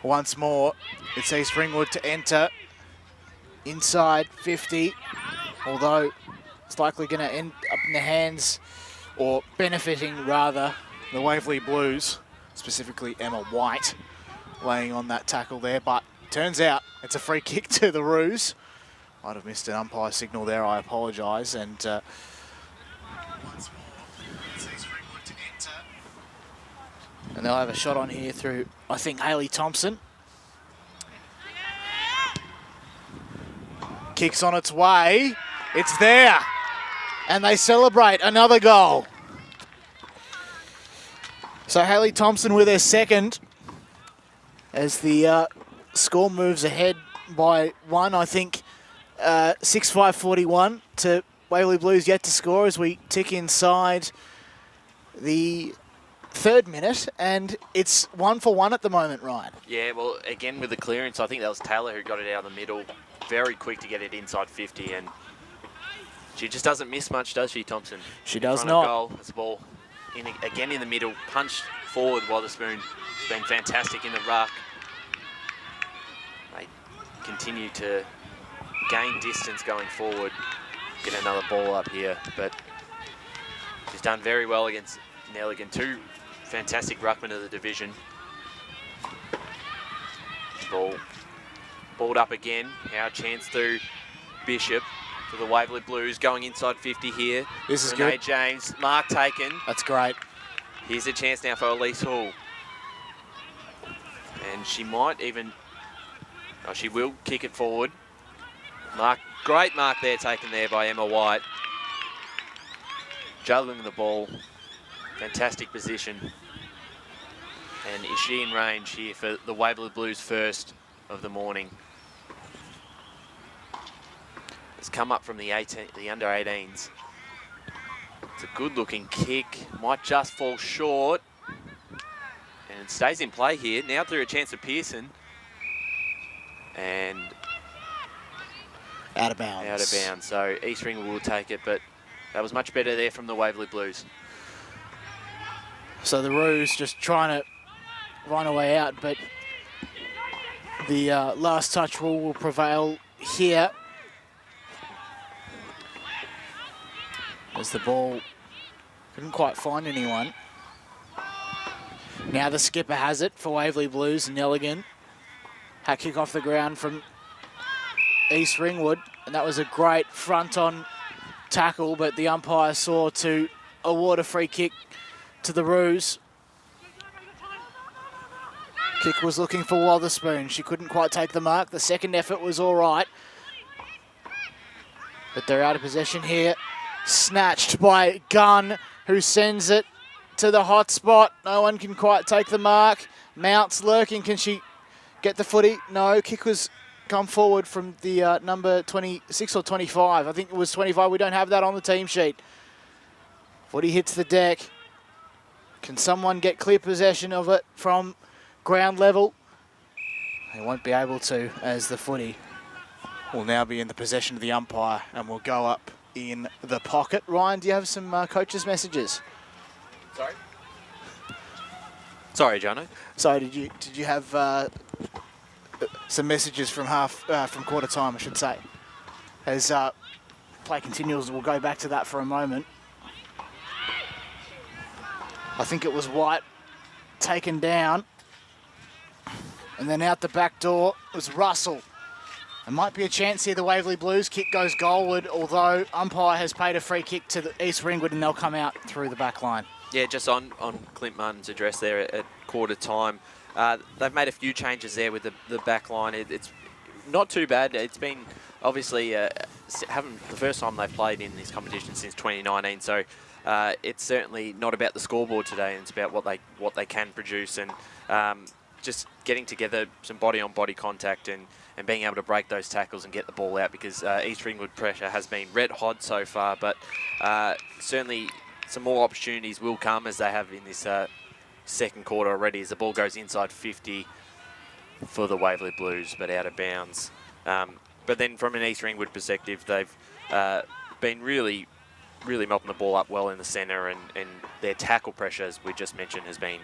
once more, it's East Ringwood to enter inside 50. Although it's likely going to end up in the hands, or benefiting rather, the Waverley Blues, specifically Emma White, laying on that tackle there. But turns out it's a free kick to the Roos. Might have missed an umpire signal there, I apologise. And once more, it's East Ringwood to enter. And they'll have a shot on here through, I think, Hayley Thompson. Kicks on its way. It's there. And they celebrate another goal. So Hayley Thompson with her second as the score moves ahead by 1, I think 6-5-41 to Waverley Blues yet to score as we tick inside the 3rd minute, and it's 1-for-1 at the moment, Ryan.
Yeah, well, again with the clearance, I think that was Taylor who got it out of the middle. Very quick to get it inside 50, and she just doesn't miss much, does she, Thompson?
She does not.
Goal. It's a ball again in the middle, punched forward. Wotherspoon has been fantastic in the ruck. They continue to gain distance going forward, get another ball up here. But she's done very well against Nelligan. Two fantastic ruckmen of the division. Balled up again. Now a chance through Bishop for the Waverley Blues, going inside 50 here.
This is
Renee
good.
James, mark taken.
That's great.
Here's a chance now for Elise Hall. And she might even, oh, she will kick it forward. Great mark there taken there by Emma White. Juggling the ball. Fantastic position. And is she in range here for the Waverley Blues first of the morning? It's come up from the under 18s. It's a good looking kick, might just fall short. And it stays in play here. Now through a chance of Pearson. And
out of bounds.
Out of bounds. So East Ringwood will take it, but that was much better there from the Waverley Blues.
So the Roos just trying to run away out, but the last touch rule will prevail here. As the ball couldn't quite find anyone. Now the skipper has it for Waverley Blues, Nelligan. Hat kick off the ground from East Ringwood, and that was a great front-on tackle, but the umpire saw to award a free kick to the Roos. Kick was looking for Wotherspoon. She couldn't quite take the mark. The second effort was all right, but they're out of possession here. Snatched by Gunn, who sends it to the hot spot. No one can quite take the mark. Mount's lurking. Can she get the footy? No. Kick was come forward from the number 26 or 25. I think it was 25. We don't have that on the team sheet. Footy hits the deck. Can someone get clear possession of it from ground level? They won't be able to, as the footy will now be in the possession of the umpire and will go up in the pocket. Ryan, do you have some coaches' messages?
Sorry? Sorry, Jono.
So did you have some messages from from quarter time, I should say? As play continues, we'll go back to that for a moment. I think it was White taken down, and then out the back door was Russell. There might be a chance here, the Waverley Blues. Kick goes goalward, although umpire has paid a free kick to the East Ringwood, and they'll come out through the back line. Yeah,
just on Clint Martin's address there at quarter time. They've made a few changes there with the back line. It's not too bad. It's been obviously the first time they've played in this competition since 2019, so it's certainly not about the scoreboard today, and it's about what they can produce, and just getting together some body-on-body contact and being able to break those tackles and get the ball out, because East Ringwood pressure has been red hot so far, but certainly some more opportunities will come, as they have in this second quarter already, as the ball goes inside 50 for the Waverley Blues, but out of bounds. But then from an East Ringwood perspective, they've been really mopping the ball up well in the centre, and their tackle pressure, as we just mentioned, has been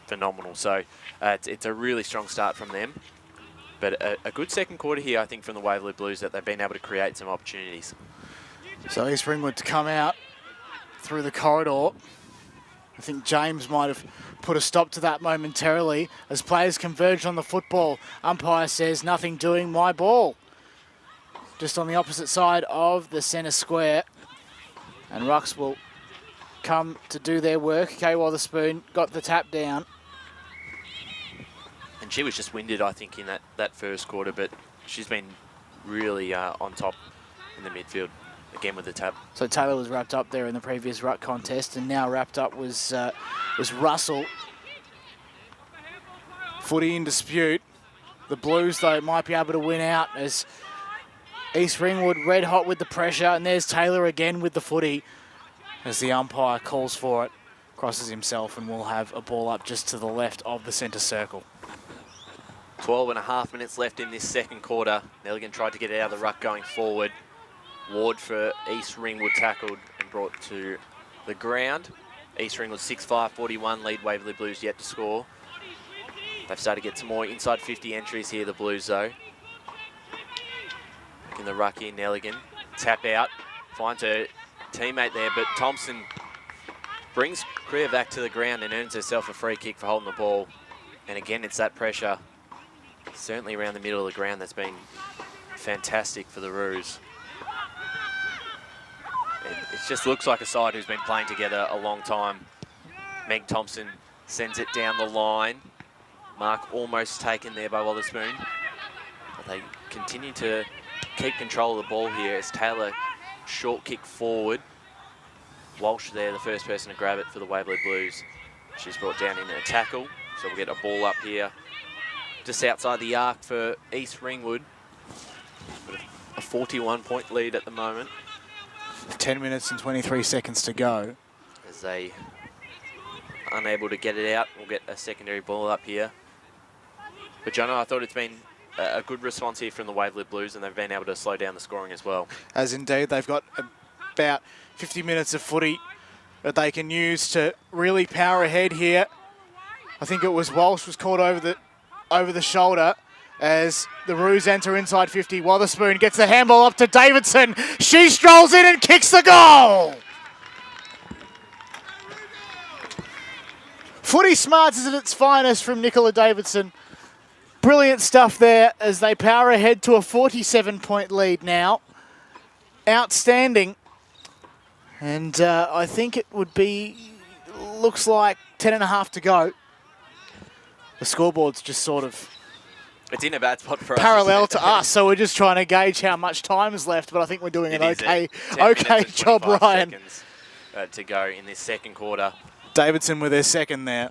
phenomenal. So it's a really strong start from them. But a good second quarter here, I think, from the Waverley Blues, that they've been able to create some opportunities.
So East Ringwood to come out through the corridor. I think James might have put a stop to that momentarily as players converge on the football. Umpire says, nothing doing, my ball. Just on the opposite side of the centre square. And Rucks will come to do their work. Kay Wotherspoon got the tap down.
And she was just winded, I think, in that first quarter, but she's been really on top in the midfield, again with the tap.
So Taylor was wrapped up there in the previous ruck contest, and now wrapped up was Russell. Footy in dispute. The Blues, though, might be able to win out, as East Ringwood red hot with the pressure, and there's Taylor again with the footy as the umpire calls for it, crosses himself, and will have a ball up just to the left of the centre circle.
12.5 minutes left in this second quarter. Nelligan tried to get it out of the ruck going forward. Ward for East Ringwood tackled and brought to the ground. East Ringwood 6-5-41, lead Waverley Blues yet to score. They've started to get some more inside 50 entries here, the Blues, though. In the ruck here, Nelligan. Tap out. Finds her teammate there, but Thompson brings Kriya back to the ground and earns herself a free kick for holding the ball. And again, it's that pressure, certainly around the middle of the ground, that's been fantastic for the Roos. It just looks like a side who's been playing together a long time. Meg Thompson sends it down the line. Mark almost taken there by Wotherspoon. But they continue to keep control of the ball here as Taylor short kick forward. Walsh there, the first person to grab it for the Waverley Blues. She's brought down in a tackle, so we'll get a ball up here just outside the arc for East Ringwood. A 41-point lead at the moment.
10 minutes and 23 seconds to go.
As they unable to get it out, we'll get a secondary ball up here. But Jono, I thought it's been a good response here from the Waverley Blues, and they've been able to slow down the scoring as well.
As indeed, they've got about 50 minutes of footy that they can use to really power ahead here. I think it was Walsh was caught over the shoulder as the Roos enter inside 50. Wotherspoon gets the handball up to Davidson. She strolls in and kicks the goal. Footy smarts is at its finest from Nicola Davidson. Brilliant stuff there as they power ahead to a 47-point lead now. Outstanding. And I think it would be, looks like 10.5 to go. The scoreboard's just sort of
it's in a bad spot for us.
Parallel to us, so we're just trying to gauge how much time is left, but I think we're doing an okay job, Ryan.
Seconds, to go in this second quarter.
Davidson with their second there.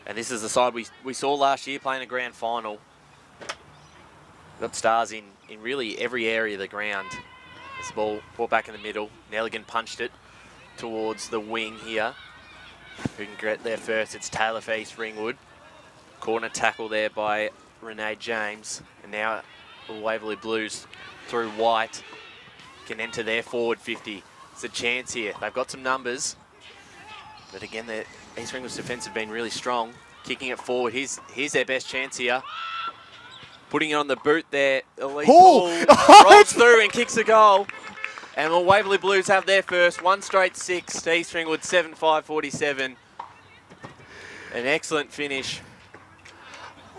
And this is the side we saw last year playing a grand final. Got stars in really every area of the ground. This ball brought back in the middle. Nelligan punched it towards the wing here. Who can get there first? It's Taylor for East Ringwood. Corner tackle there by Renee James. And now the Waverley Blues through White can enter their forward 50. It's a chance here. They've got some numbers. But again, the East Ringwood's defence have been really strong. Kicking it forward. Here's their best chance here. Putting it on the boot there. Elite ball rolls through and kicks a goal. And the Waverley Blues have their first. 1 straight 6 to East Ringwood, 7-5-47. An excellent finish.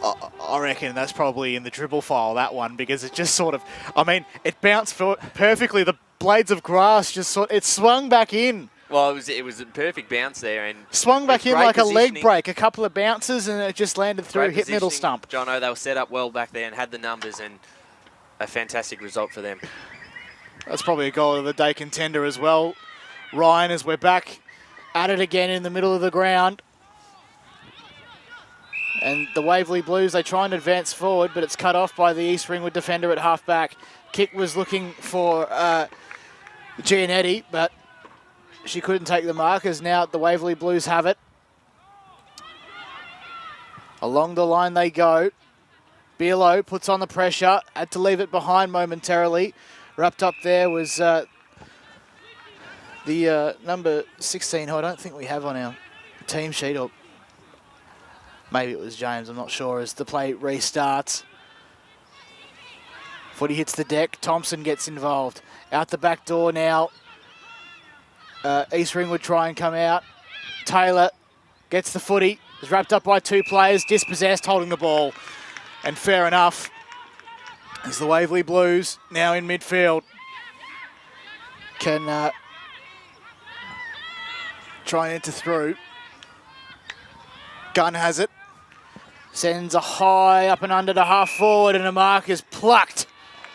I reckon that's probably in the dribble file, that one, because it just sort of, I mean, it bounced perfectly. The blades of grass it swung back in.
Well, it was a perfect bounce there. And
swung back in like a leg break. A couple of bounces and it just landed through, hit middle stump.
Jono, they were set up well back there and had the numbers, and a fantastic result for them.
That's probably a goal of the day contender as well, Ryan, as we're back at it again in the middle of the ground. And the Waverley Blues, they try and advance forward, but it's cut off by the East Ringwood defender at half-back. Kick was looking for Gianetti, but she couldn't take the mark, as now the Waverley Blues have it. Along the line they go. Bielo puts on the pressure, had to leave it behind momentarily. Wrapped up there was the number 16, who I don't think we have on our team sheet, or maybe it was James, I'm not sure, as the play restarts. Footy hits the deck, Thompson gets involved. Out the back door now. East Ringwood try and come out. Taylor gets the footy, is wrapped up by 2 players, dispossessed, holding the ball. And fair enough, as the Waverley Blues now in midfield can try and enter through. Gunn has it. Sends a high up and under to half forward, and a mark is plucked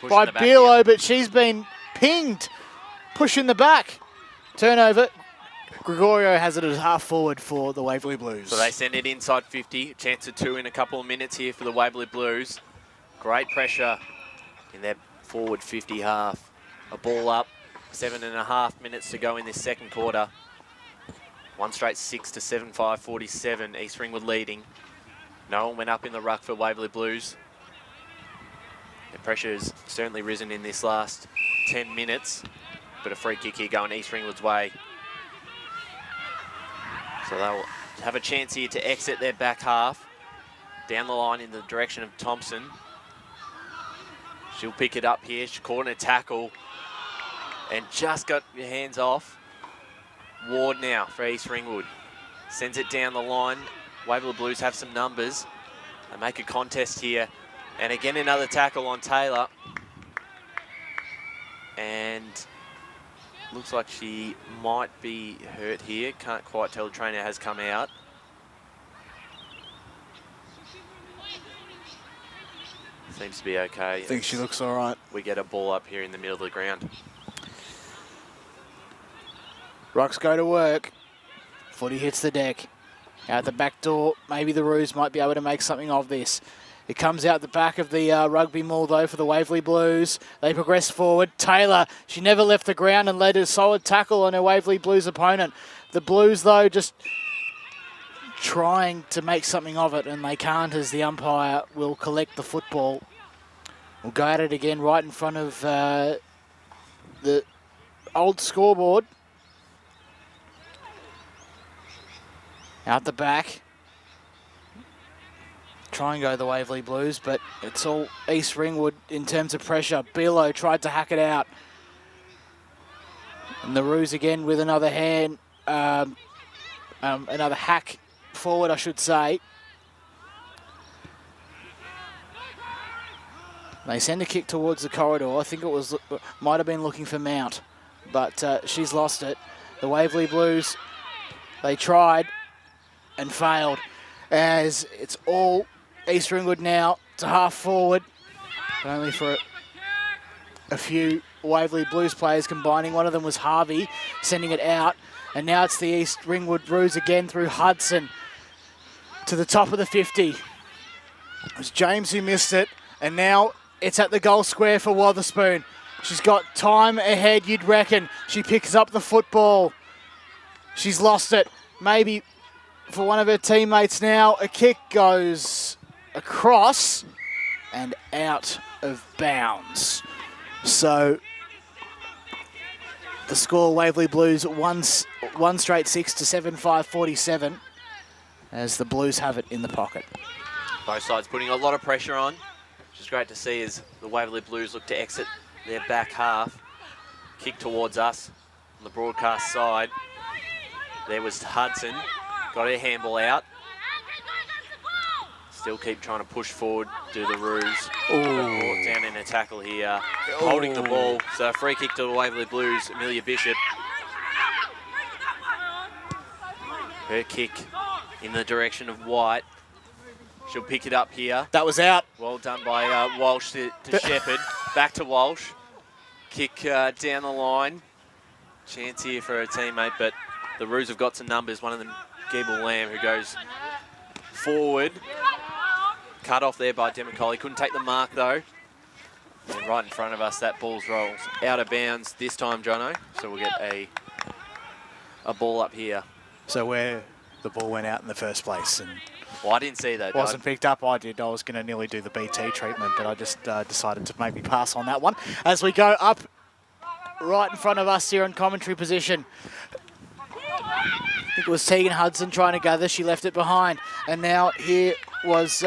by Bielo, but she's been pinged. Push in the back. Turnover. Gregorio has it as half forward for the Waverley Blues.
So they send it inside 50. Chance of 2 in a couple of minutes here for the Waverley Blues. Great pressure in their forward 50 half. A ball up. 7.5 minutes to go in this second quarter. 1 straight 6 to 7-5-47. East Ringwood leading. No one went up in the ruck for Waverley Blues. The pressure has certainly risen in this last 10 minutes. But a free kick here going East Ringwood's way. So they'll have a chance here to exit their back half. Down the line in the direction of Thompson. She'll pick it up here. She's caught in a tackle and just got your hands off. Ward now for East Ringwood. Sends it down the line. Waverley Blues have some numbers. They make a contest here. And again, another tackle on Taylor. And looks like she might be hurt here. Can't quite tell. The trainer has come out. Seems to be okay.
I think she looks all right.
We get a ball up here in the middle of the ground.
Rucks go to work. Footy hits the deck. Out the back door, maybe the Roos might be able to make something of this. It comes out the back of the rugby maul, though, for the Waverley Blues. They progress forward. Taylor, she never left the ground and led a solid tackle on her Waverley Blues opponent. The Blues, though, just trying to make something of it, and they can't, as the umpire will collect the football. We'll go at it again right in front of the old scoreboard. Out the back. Try and go the Waverley Blues, but it's all East Ringwood in terms of pressure. Bilo tried to hack it out. And the Roos again with another hand, another hack forward, I should say. They send a kick towards the corridor. I think it was might have been looking for Mount, but she's lost it. The Waverley Blues, they tried and failed, as it's all East Ringwood now to half forward, but only for a few Waverley Blues players combining. One of them was Harvey, sending it out, and now it's the East Ringwood Roos again through Hudson to the top of the 50. It was James who missed it, and now it's at the goal square for Wotherspoon. She's got time ahead, you'd reckon. She picks up the football. She's lost it. Maybe for one of her teammates now. A kick goes across and out of bounds. So the score, Waverley Blues one straight 6 to 7-5-47, as the Blues have it in the pocket.
Both sides putting a lot of pressure on, which is great to see as the Waverley Blues look to exit their back half. Kick towards us on the broadcast side. There was Hudson. Got her handball out. Still keep trying to push forward, do the Roos. Brought down in a tackle here. Holding the ball. So a free kick to the Waverley Blues, Amelia Bishop. Her kick in the direction of White. She'll pick it up here.
That was out.
Well done by Walsh to Shepherd. Back to Walsh. Kick down the line. Chance here for her teammate, but the Roos have got some numbers. One of them, Gable Lamb, who goes forward. Cut off there by Demicoli. Couldn't take the mark, though. And right in front of us, that ball's rolls out of bounds this time, Jono. So we'll get a ball up here.
So where the ball went out in the first place. And
well, I didn't see that.
Wasn't picked up. I did. I was going to nearly do the BT treatment, but I just decided to maybe pass on that one. As we go up right in front of us here in commentary position. I think it was Tegan Hudson trying to gather. She left it behind. And now here was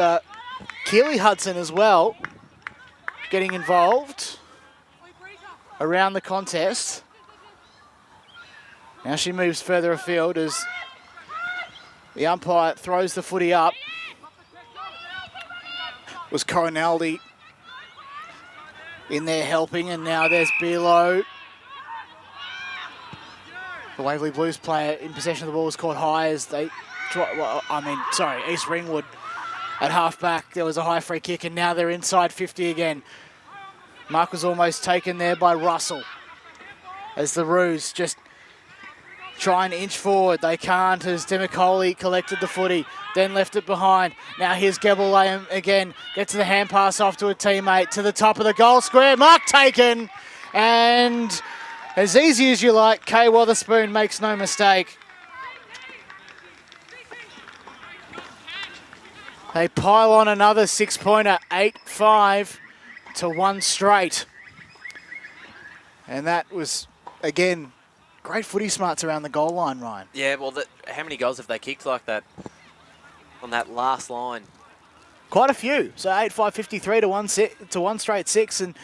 Keely Hudson as well, getting involved around the contest. Now she moves further afield as the umpire throws the footy up. Was Coronaldi in there helping, and now there's Bilo. The Waverley Blues player in possession of the ball was caught high as they... East Ringwood at half-back. There was a high free kick, and now they're inside 50 again. Mark was almost taken there by Russell as the Roos just try and inch forward. They can't as Demicoli collected the footy, then left it behind. Now here's Gebel again. Gets the hand pass off to a teammate to the top of the goal square. Mark taken, and as easy as you like, Kay Wotherspoon makes no mistake. They pile on another 6-pointer, 8-5 to one straight. And that was, again, great footy smarts around the goal line, Ryan.
Yeah, well, how many goals have they kicked like that on that last line?
quite a few. So 8-5-53 to one straight 6, and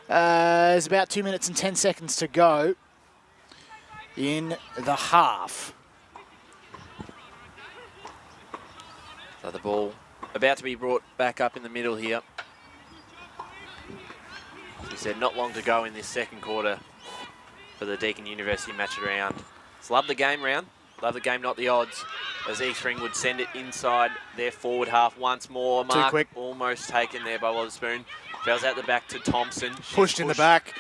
there's about 2 minutes and 10 seconds to go in the half.
So the ball about to be brought back up in the middle here. As we said, not long to go in this second quarter for the Deakin University Match round. Just love the game round. Love the game, not the odds. As East Ringwood send it inside their forward half once more. Mark
Too quick.
Almost taken there by Wotherspoon. Fouls out the back to Thompson. She's
Pushed in the back.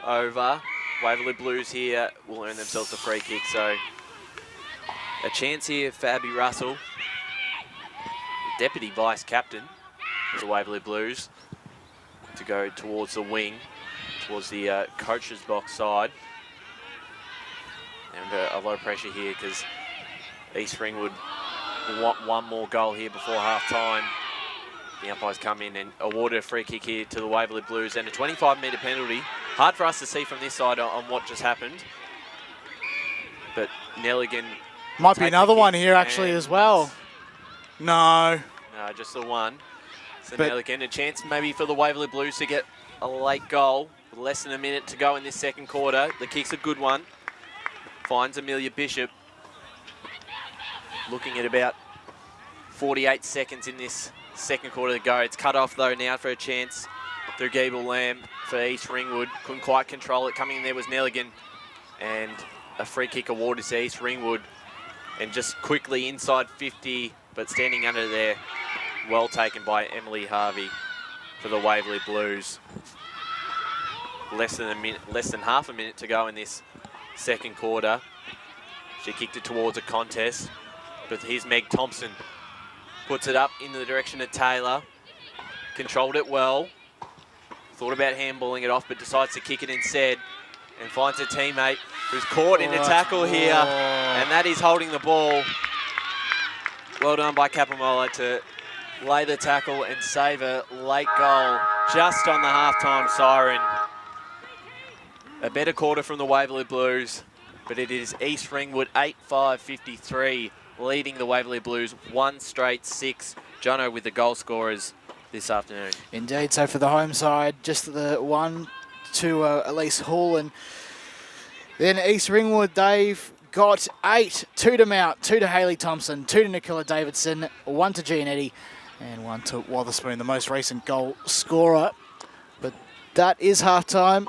Over. Waverley Blues here will earn themselves a free kick. So a chance here for Abby Russell, the deputy vice captain of the Waverley Blues, to go towards the wing, towards the coach's box side. And a low pressure here because East Ringwood want one more goal here before half-time. The umpires come in and awarded a free kick here to the Waverley Blues and a 25-metre penalty. Hard for us to see from this side on what just happened. But Nelligan...
Might be another one here actually as well. No.
No, just the one. So Nelligan, a chance maybe for the Waverley Blues to get a late goal with less than a minute to go in this second quarter. The kick's a good one. Finds Amelia Bishop. Looking at about 48 seconds in this second quarter to go. It's cut off though now for a chance through Gable Lamb for East Ringwood. Couldn't quite control it. Coming in there was Nelligan. And a free kick awarded to East Ringwood. And just quickly inside 50, but standing under there. Well taken by Emily Harvey for the Waverley Blues. Less than half a minute to go in this second quarter. She kicked it towards a contest, but here's Meg Thompson. Puts it up in the direction of Taylor. Controlled it well. Thought about handballing it off, but decides to kick it instead. And finds a teammate who's caught in a tackle here. And that is holding the ball. Well done by Capomola to lay the tackle and save a late goal just on the halftime siren. A better quarter from the Waverley Blues, but it is East Ringwood 8-5-53 leading the Waverley Blues 1 straight 6. Jono with the goal scorers this afternoon.
Indeed, so for the home side, just the one to Elise Hall, and then East Ringwood, they've got 8. 2 to Mount, 2 to Hayley Thompson, 2 to Nicola Davidson, 1 to Gianetti, and 1 to Wotherspoon, the most recent goal scorer. But that is halftime,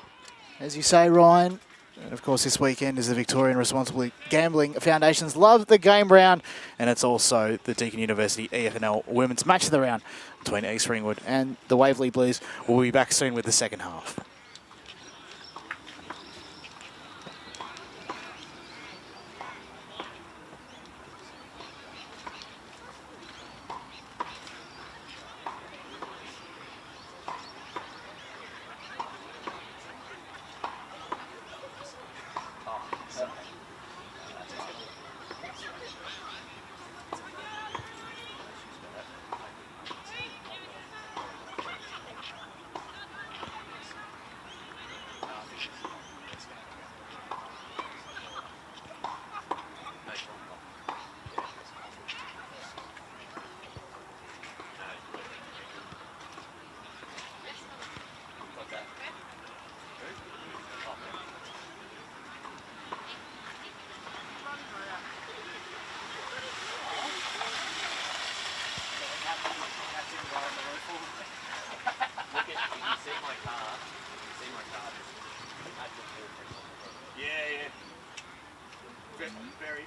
as you say, Ryan. And of course, this weekend is the Victorian Responsibly Gambling Foundation's Love the Game round, and it's also the Deakin University EFNL Women's Match of the Round between East Ringwood and the Waverley Blues. We'll be back soon with the second half.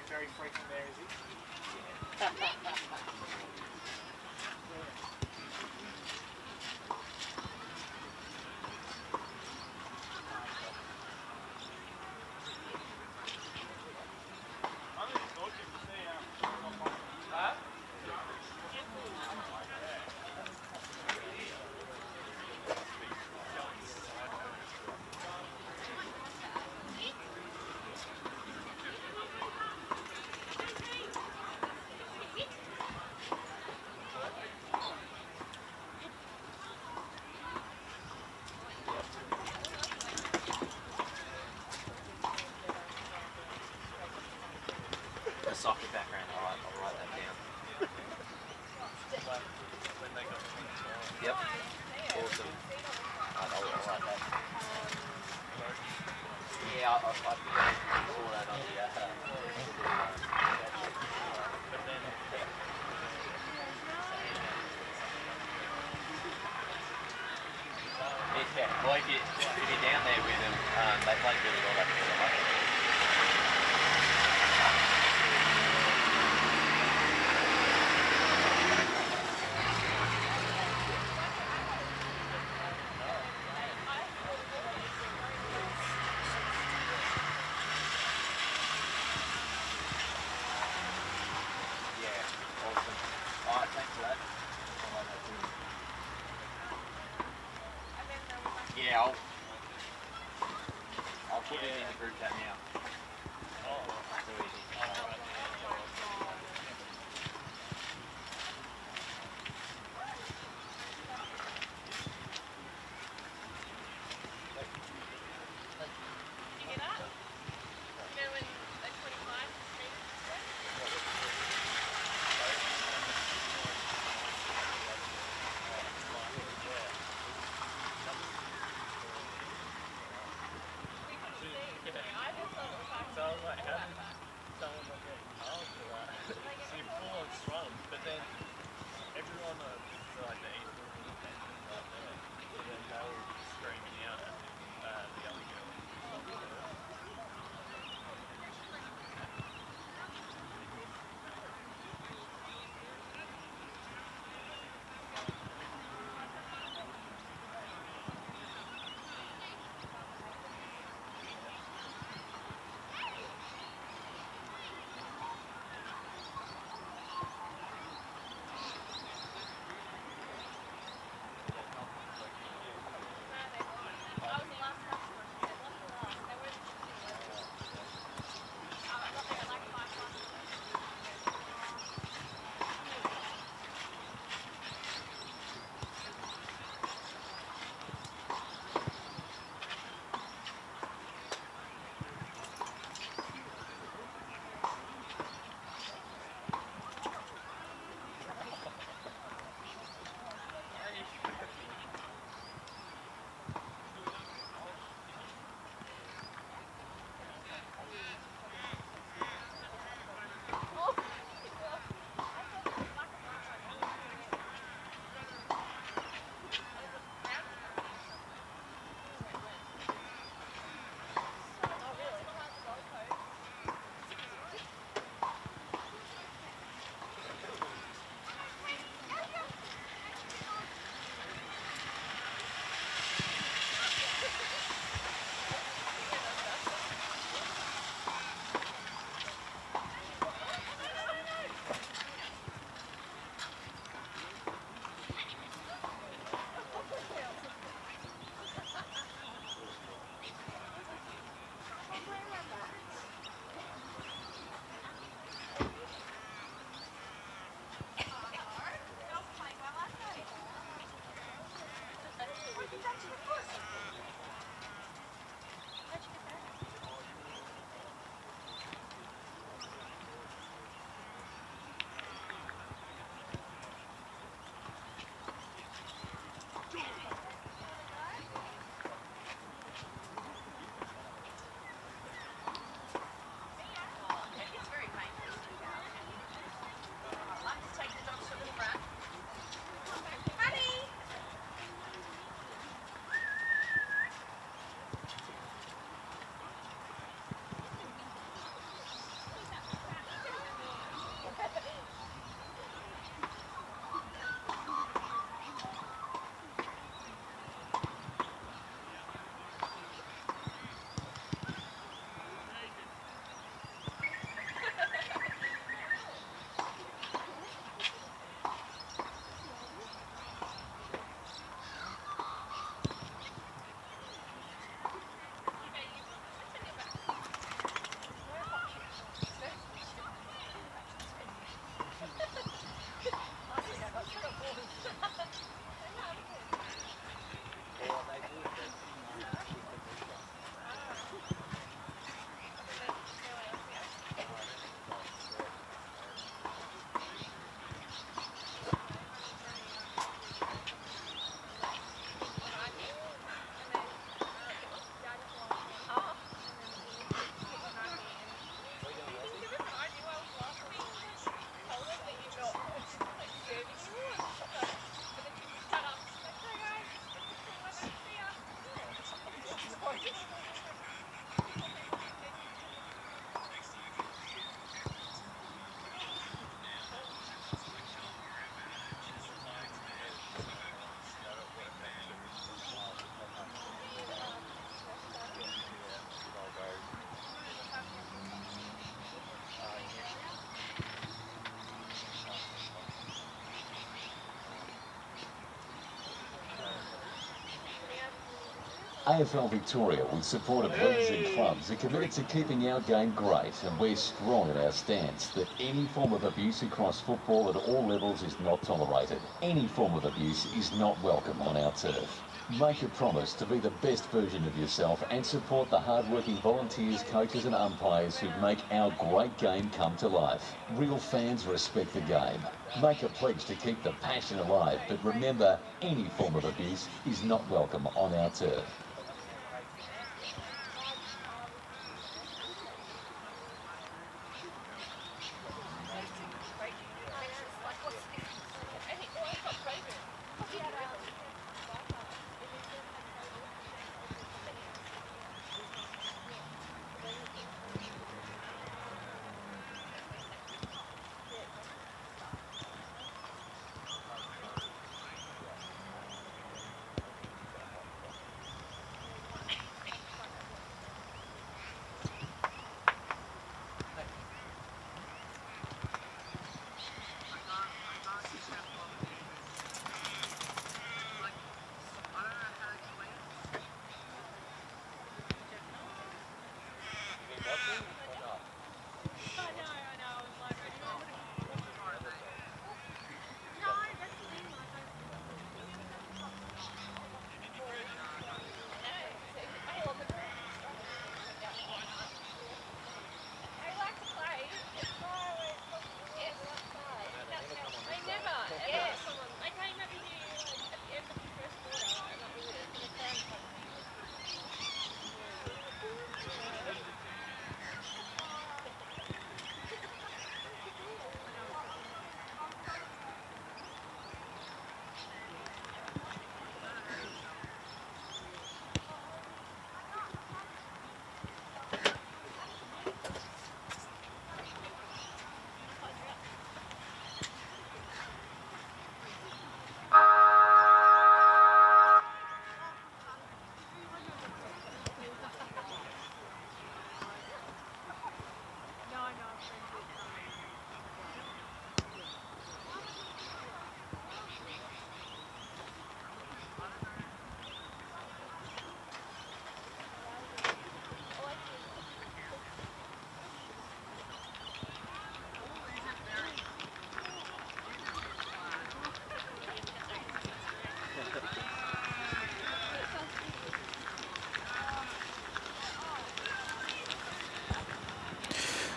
Very frequent there, is he?
Soccer background, I'll write that down. Yep. Awesome. I like that. Yeah, I saw that on the yeah, well, if you're down there with them, they play really well up there. Yeah, I'll put
AFL Victoria, with support of leagues and clubs, are committed to keeping our game great, and we're strong in our stance that any form of abuse across football at all levels is not tolerated. Any form of abuse is not welcome on our turf. Make a promise to be the best version of yourself and support the hard-working volunteers, coaches and umpires who make our great game come to life. Real fans respect the game. Make a pledge to keep the passion alive, but remember, any form of abuse is not welcome on our turf.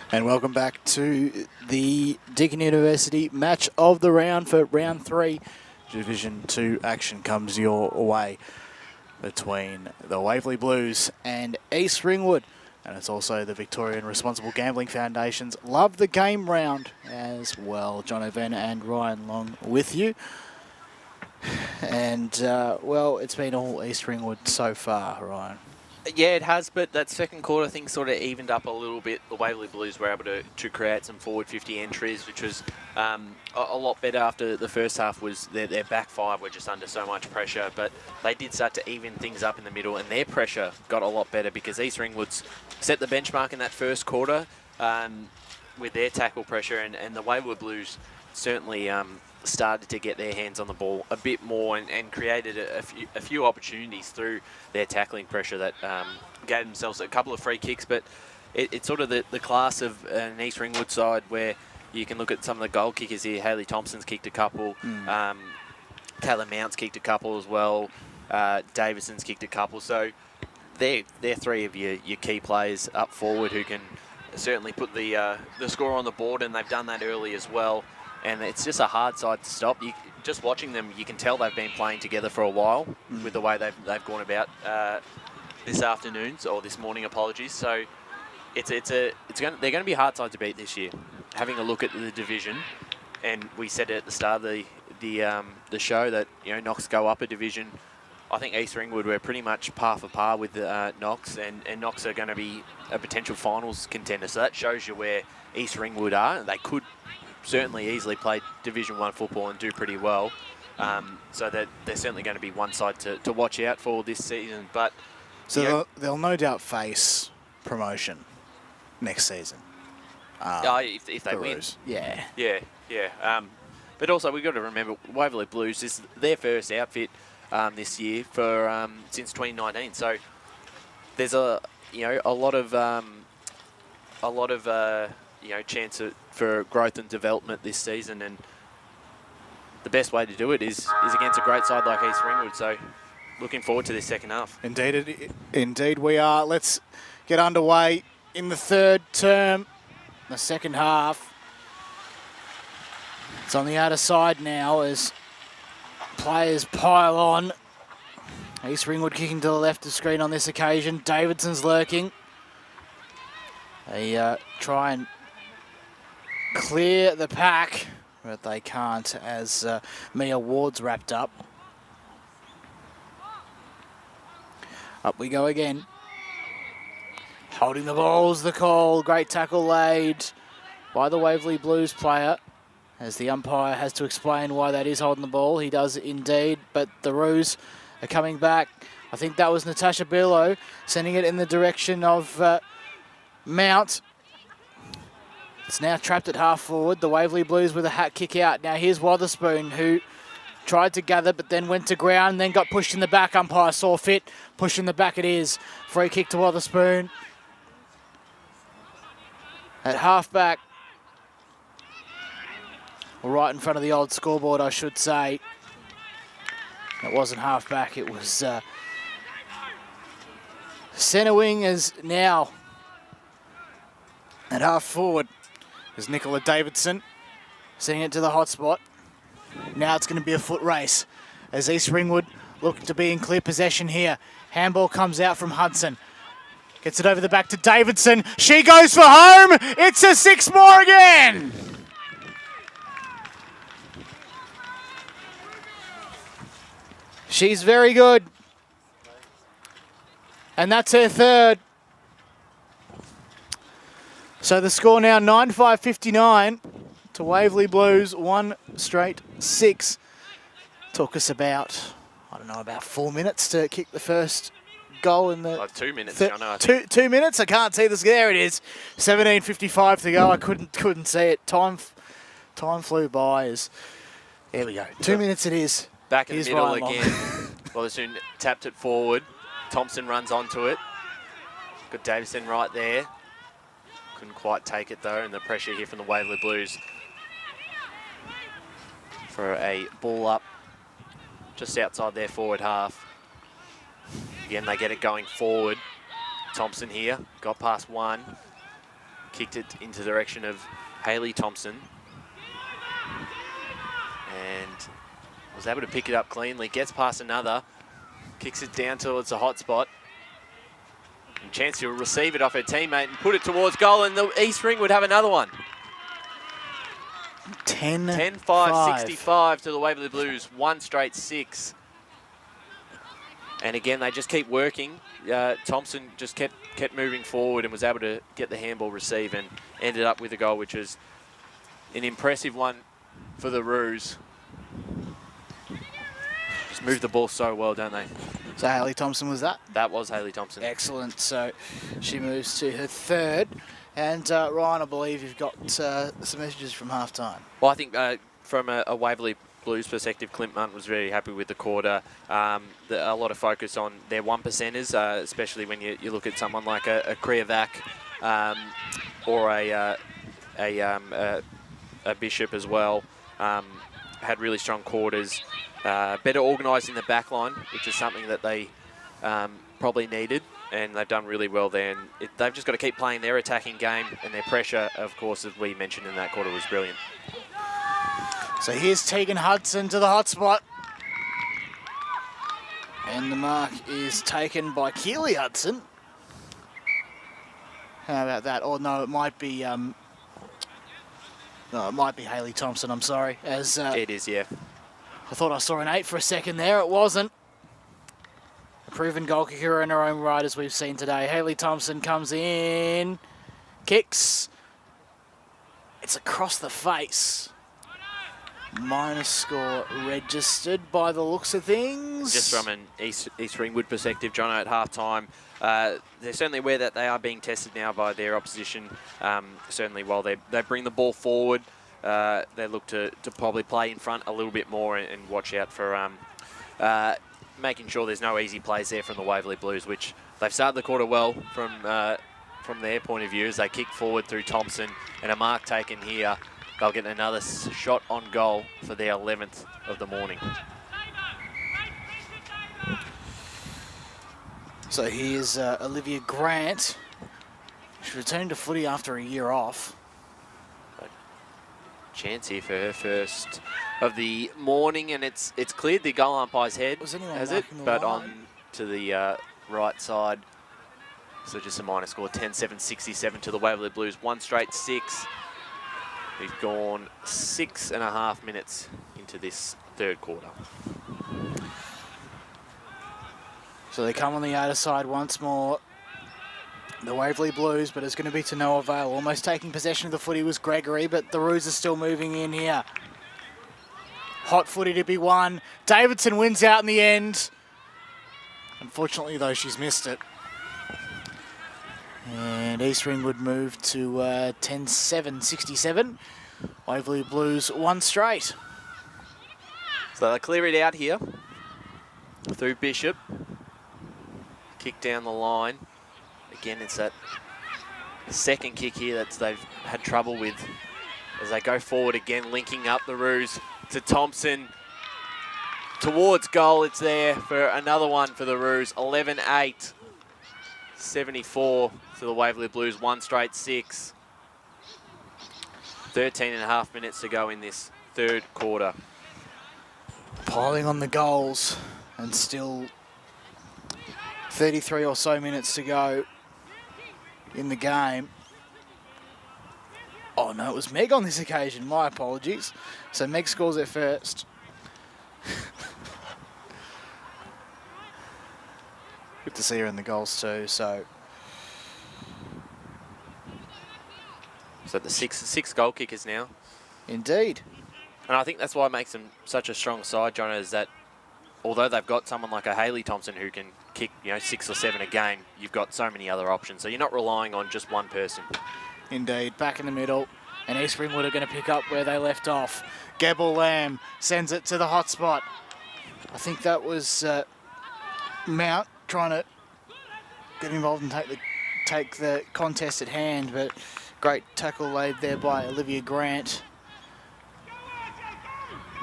And welcome back to the Deakin University match of the round for round 3. Division 2 action comes your way between the Waverley Blues and East Ringwood. And it's also the Victorian Responsible Gambling Foundation's Love the Game round as well. John O'Vena and Ryan Long with you. And, well, it's been all East Ringwood so far, Ryan.
Yeah, it has, but that second quarter thing sort of evened up a little bit. The Waverley Blues were able to create some forward 50 entries, which was a lot better after the first half. Was their back five were just under so much pressure, but they did start to even things up in the middle, and their pressure got a lot better because East Ringwood's set the benchmark in that first quarter with their tackle pressure, and the Waverley Blues certainly started to get their hands on the ball a bit more and created a few opportunities through their tackling pressure that gave themselves a couple of free kicks. But it's sort of the class of an East Ringwood side where you can look at some of the goal kickers here. Haley Thompson's kicked a couple. Taylor Mount's kicked a couple as well. Davison's kicked a couple. So they're three of your key players up forward who can certainly put the score on the board, and they've done that early as well. And it's just a hard side to stop. Just watching them, you can tell they've been playing together for a while with the way they've gone about this afternoon, or this morning, apologies. So they're going to be a hard side to beat this year. Having a look at the division, and we said at the start of the show that Knox go up a division. I think East Ringwood were pretty much par for par with Knox, and Knox are going to be a potential finals contender. So that shows you where East Ringwood are. They could certainly easily play Division 1 football and do pretty well. So that they're certainly going to be one side to watch out for this season. But
so they'll no doubt face promotion next season.
If they win.
Yeah.
Yeah. But also we've got to remember Waverley Blues, this is their first outfit. this year for since 2019. So there's a lot of chance for growth and development this season, and the best way to do it is against a great side like East Ringwood. So looking forward to this second half.
Indeed we are. Let's get underway in the third term, the second half. It's on the outer side now as players pile on. East Ringwood kicking to the left of screen on this occasion. Davidson's lurking. They try and clear the pack, but they can't as Mia Ward's wrapped up. Up we go again. Holding the ball's the call. Great tackle laid by the Waverley Blues player, as the umpire has to explain why that is holding the ball. He does indeed, but the Roos are coming back. I think that was Natasha Billow sending it in the direction of Mount. It's now trapped at half forward. The Waverley Blues with a hat kick out. Now here's Wotherspoon, who tried to gather but then went to ground, then got pushed in the back. Umpire saw fit. Push in the back it is. Free kick to Wotherspoon. At half back. Well, right in front of the old scoreboard, I should say. It wasn't half back, it was centre wing is now at half forward. There's Nicola Davidson sending it to the hot spot. Now it's going to be a foot race as East Ringwood look to be in clear possession here. Handball comes out from Hudson. Gets it over the back to Davidson. She goes for home. It's a 6 more again. She's very good. And that's her third. So the score now 9-5-59 to Waverley Blues, 1 straight 6. Took us about, about 4 minutes to kick the first goal in the...
2 minutes,
John, I think. 2 minutes? I can't see this. There it is. 17:55 to go. I couldn't see it. Time flew by. There we go. 2 minutes it is.
Back in the middle again. Wotherspoon tapped it forward. Thompson runs onto it. Got Davison right there. Couldn't quite take it though, and the pressure here from the Waverley Blues for a ball up just outside their forward half. Again, they get it going forward. Thompson here, got past one, kicked it into the direction of Hayley Thompson, and was able to pick it up cleanly. Gets past another, kicks it down towards the hot spot. And chance to receive it off her teammate and put it towards goal, and the East Ring would have another one. 10-5-65 to the Waverley Blues, 1 straight 6. And again, they just keep working. Thompson just kept moving forward and was able to get the handball receive and ended up with a goal, which was an impressive one for the Roos. Just move the ball so well, don't they?
So Hayley Thompson was that?
That was Hayley Thompson.
Excellent. So she moves to her third. And Ryan, I believe you've got some messages from halftime.
Well, I think from a Waverley Blues perspective, Clint Munt was very happy with the quarter. A lot of focus on their 1%ers, especially when you look at someone like a Kriavac or a Bishop as well. Had really strong quarters. Better organised in the back line, which is something that they probably needed, and they've done really well there. And they've just got to keep playing their attacking game, and their pressure, of course, as we mentioned in that quarter, was brilliant.
So here's Tegan Hudson to the hot spot. And the mark is taken by Keely Hudson. How about that? Or no, it might be... no, it might be Hayley Thompson, I'm sorry. As
it is, yeah.
I thought I saw an 8 for a second there. It wasn't. A proven goal kicker in her own right, as we've seen today. Hayley Thompson comes in, kicks. It's across the face. Minus score registered by the looks of things.
Just from an East Ringwood perspective, John, at half-time, they're certainly aware that they are being tested now by their opposition. Certainly while they bring the ball forward, they look to probably play in front a little bit more and watch out for making sure there's no easy plays there from the Waverley Blues, which they've started the quarter well from their point of view as they kick forward through Thompson and a mark taken here. They'll get another shot on goal for their 11th of the morning.
So here's Olivia Grant. She returned to footy after a year off.
Chance here for her first of the morning, and it's cleared the goal umpire's head,
Was anyone
has it?
marking the
But
line?
on to the right side. So just a minor score, 10-7-67 to the Waverley Blues. 1 straight 6. We've gone 6.5 minutes into this third quarter.
So they come on the outer side once more. The Waverley Blues, but it's going to be to no avail. Almost taking possession of the footy was Gregory, but the Roos are still moving in here. Hot footy to be won. Davidson wins out in the end. Unfortunately, though, she's missed it. And East Ringwood moved to 10-7-67. Waverley Blues 1 straight.
So they clear it out here through Bishop. Kick down the line. Again, it's that second kick here that they've had trouble with as they go forward again, linking up the Roos to Thompson. Towards goal, it's there for another one for the Roos. 11-8, 74 to the Waverley Blues, 1 straight 6. 13.5 minutes to go in this third quarter.
Piling on the goals and still 33 or so minutes to go in the game. Oh no, it was Meg on this occasion, my apologies. So Meg scores it first. Good to see her in the goals too, so.
So the six goal kickers now.
Indeed.
And I think that's why it makes them such a strong side, John, is that although they've got someone like a Hayley Thompson who can kick, 6 or 7 a game, you've got so many other options. So you're not relying on just one person.
Indeed, back in the middle. And East Ringwood are going to pick up where they left off. Gebel Lamb sends it to the hot spot. I think that was Mount trying to get involved and take the contest at hand, but great tackle laid there by Olivia Grant.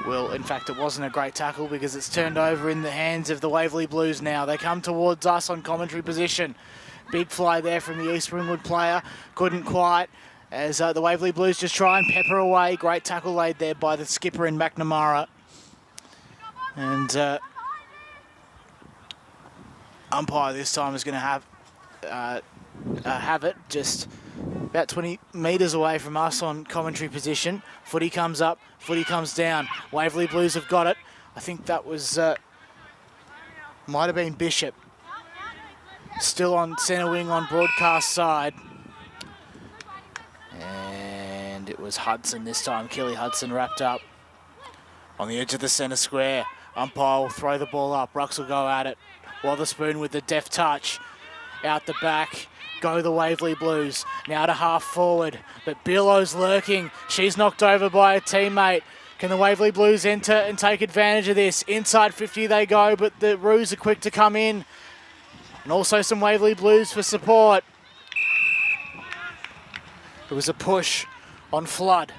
Well, in fact, it wasn't a great tackle because it's turned over in the hands of the Waverley Blues now. They come towards us on commentary position. Big fly there from the East Ringwood player. Couldn't quite, as the Waverley Blues just try and pepper away. Great tackle laid there by the skipper in McNamara. And umpire this time is going to have it just about 20 metres away from us on commentary position. Footy comes up, footy comes down. Waverley Blues have got it. I think that was, might have been Bishop. Still on centre wing on broadcast side. And it was Hudson this time. Kelly Hudson wrapped up on the edge of the centre square. Umpire will throw the ball up. Rucks will go at it. Wotherspoon with the deft touch. Out the back. Go the Waverley Blues. Now to half forward. But Billow's lurking. She's knocked over by a teammate. Can the Waverley Blues enter and take advantage of this? Inside 50 they go, but the Roos are quick to come in. And also some Waverley Blues for support. It was a push on Flood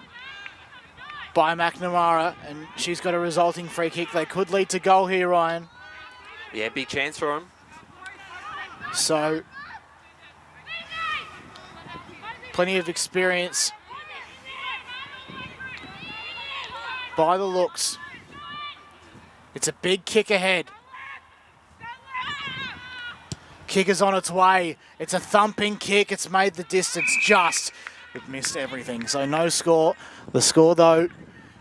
by McNamara, and she's got a resulting free kick. They could lead to goal here, Ryan.
Yeah, big chance for them.
So, plenty of experience by the looks. It's a big kick ahead. Kick is on its way. It's a thumping kick. It's made the distance just. It missed everything. So no score. The score, though,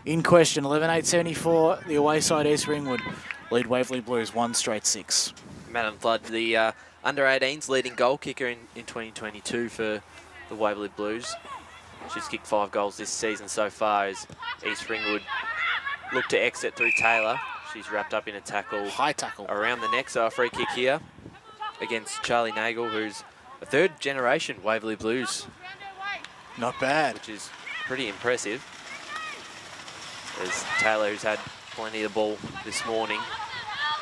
in question, 11-8-74. The away side, East Ringwood, lead Waverley Blues 1 straight 6.
Madam Flood, the under-18s leading goal kicker in 2022 for the Waverley Blues. She's kicked 5 goals this season so far as East Ringwood look to exit through Taylor. She's wrapped up in a tackle.
High tackle.
Around the neck, so a free kick here against Charlie Nagel, who's a 3rd generation Waverley Blues.
Not bad.
Which is pretty impressive. As Taylor, who's had plenty of the ball this morning.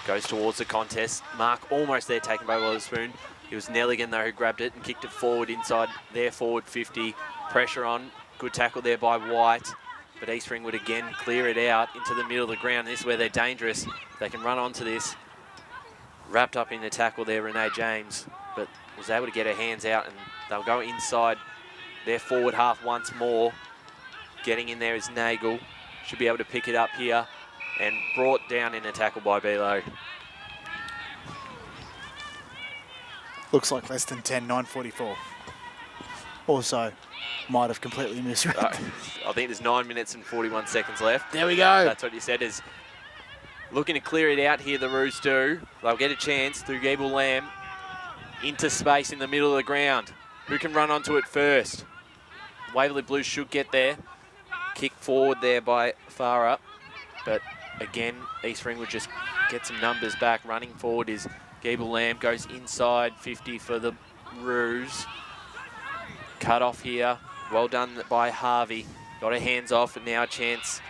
Goes towards the contest. Mark almost there, taken by Wetherspoon. It was Nelligan, though, who grabbed it and kicked it forward inside their forward 50. Pressure on. Good tackle there by White. But East Ringwood again clear it out into the middle of the ground. This is where they're dangerous. They can run onto this. Wrapped up in the tackle there, Renee James. But was able to get her hands out, and they'll go inside their forward half once more. Getting in there is Nagel. Should be able to pick it up here. And brought down in a tackle by Bilo.
Looks like less than 10, 9:44. Also, might have completely misread.
I think there's 9 minutes and 41 seconds left.
There we go.
That's what you said, is looking to clear it out here, the Roos do. They'll get a chance through Gable Lamb into space in the middle of the ground. Who can run onto it first? Waverley Blues should get there. Kick forward there by Farah. But again, East Ringwood just get some numbers back. Running forward is Gable Lamb, goes inside 50 for the Roos. Cut off here. Well done by Harvey. Got her hands off, and now a chance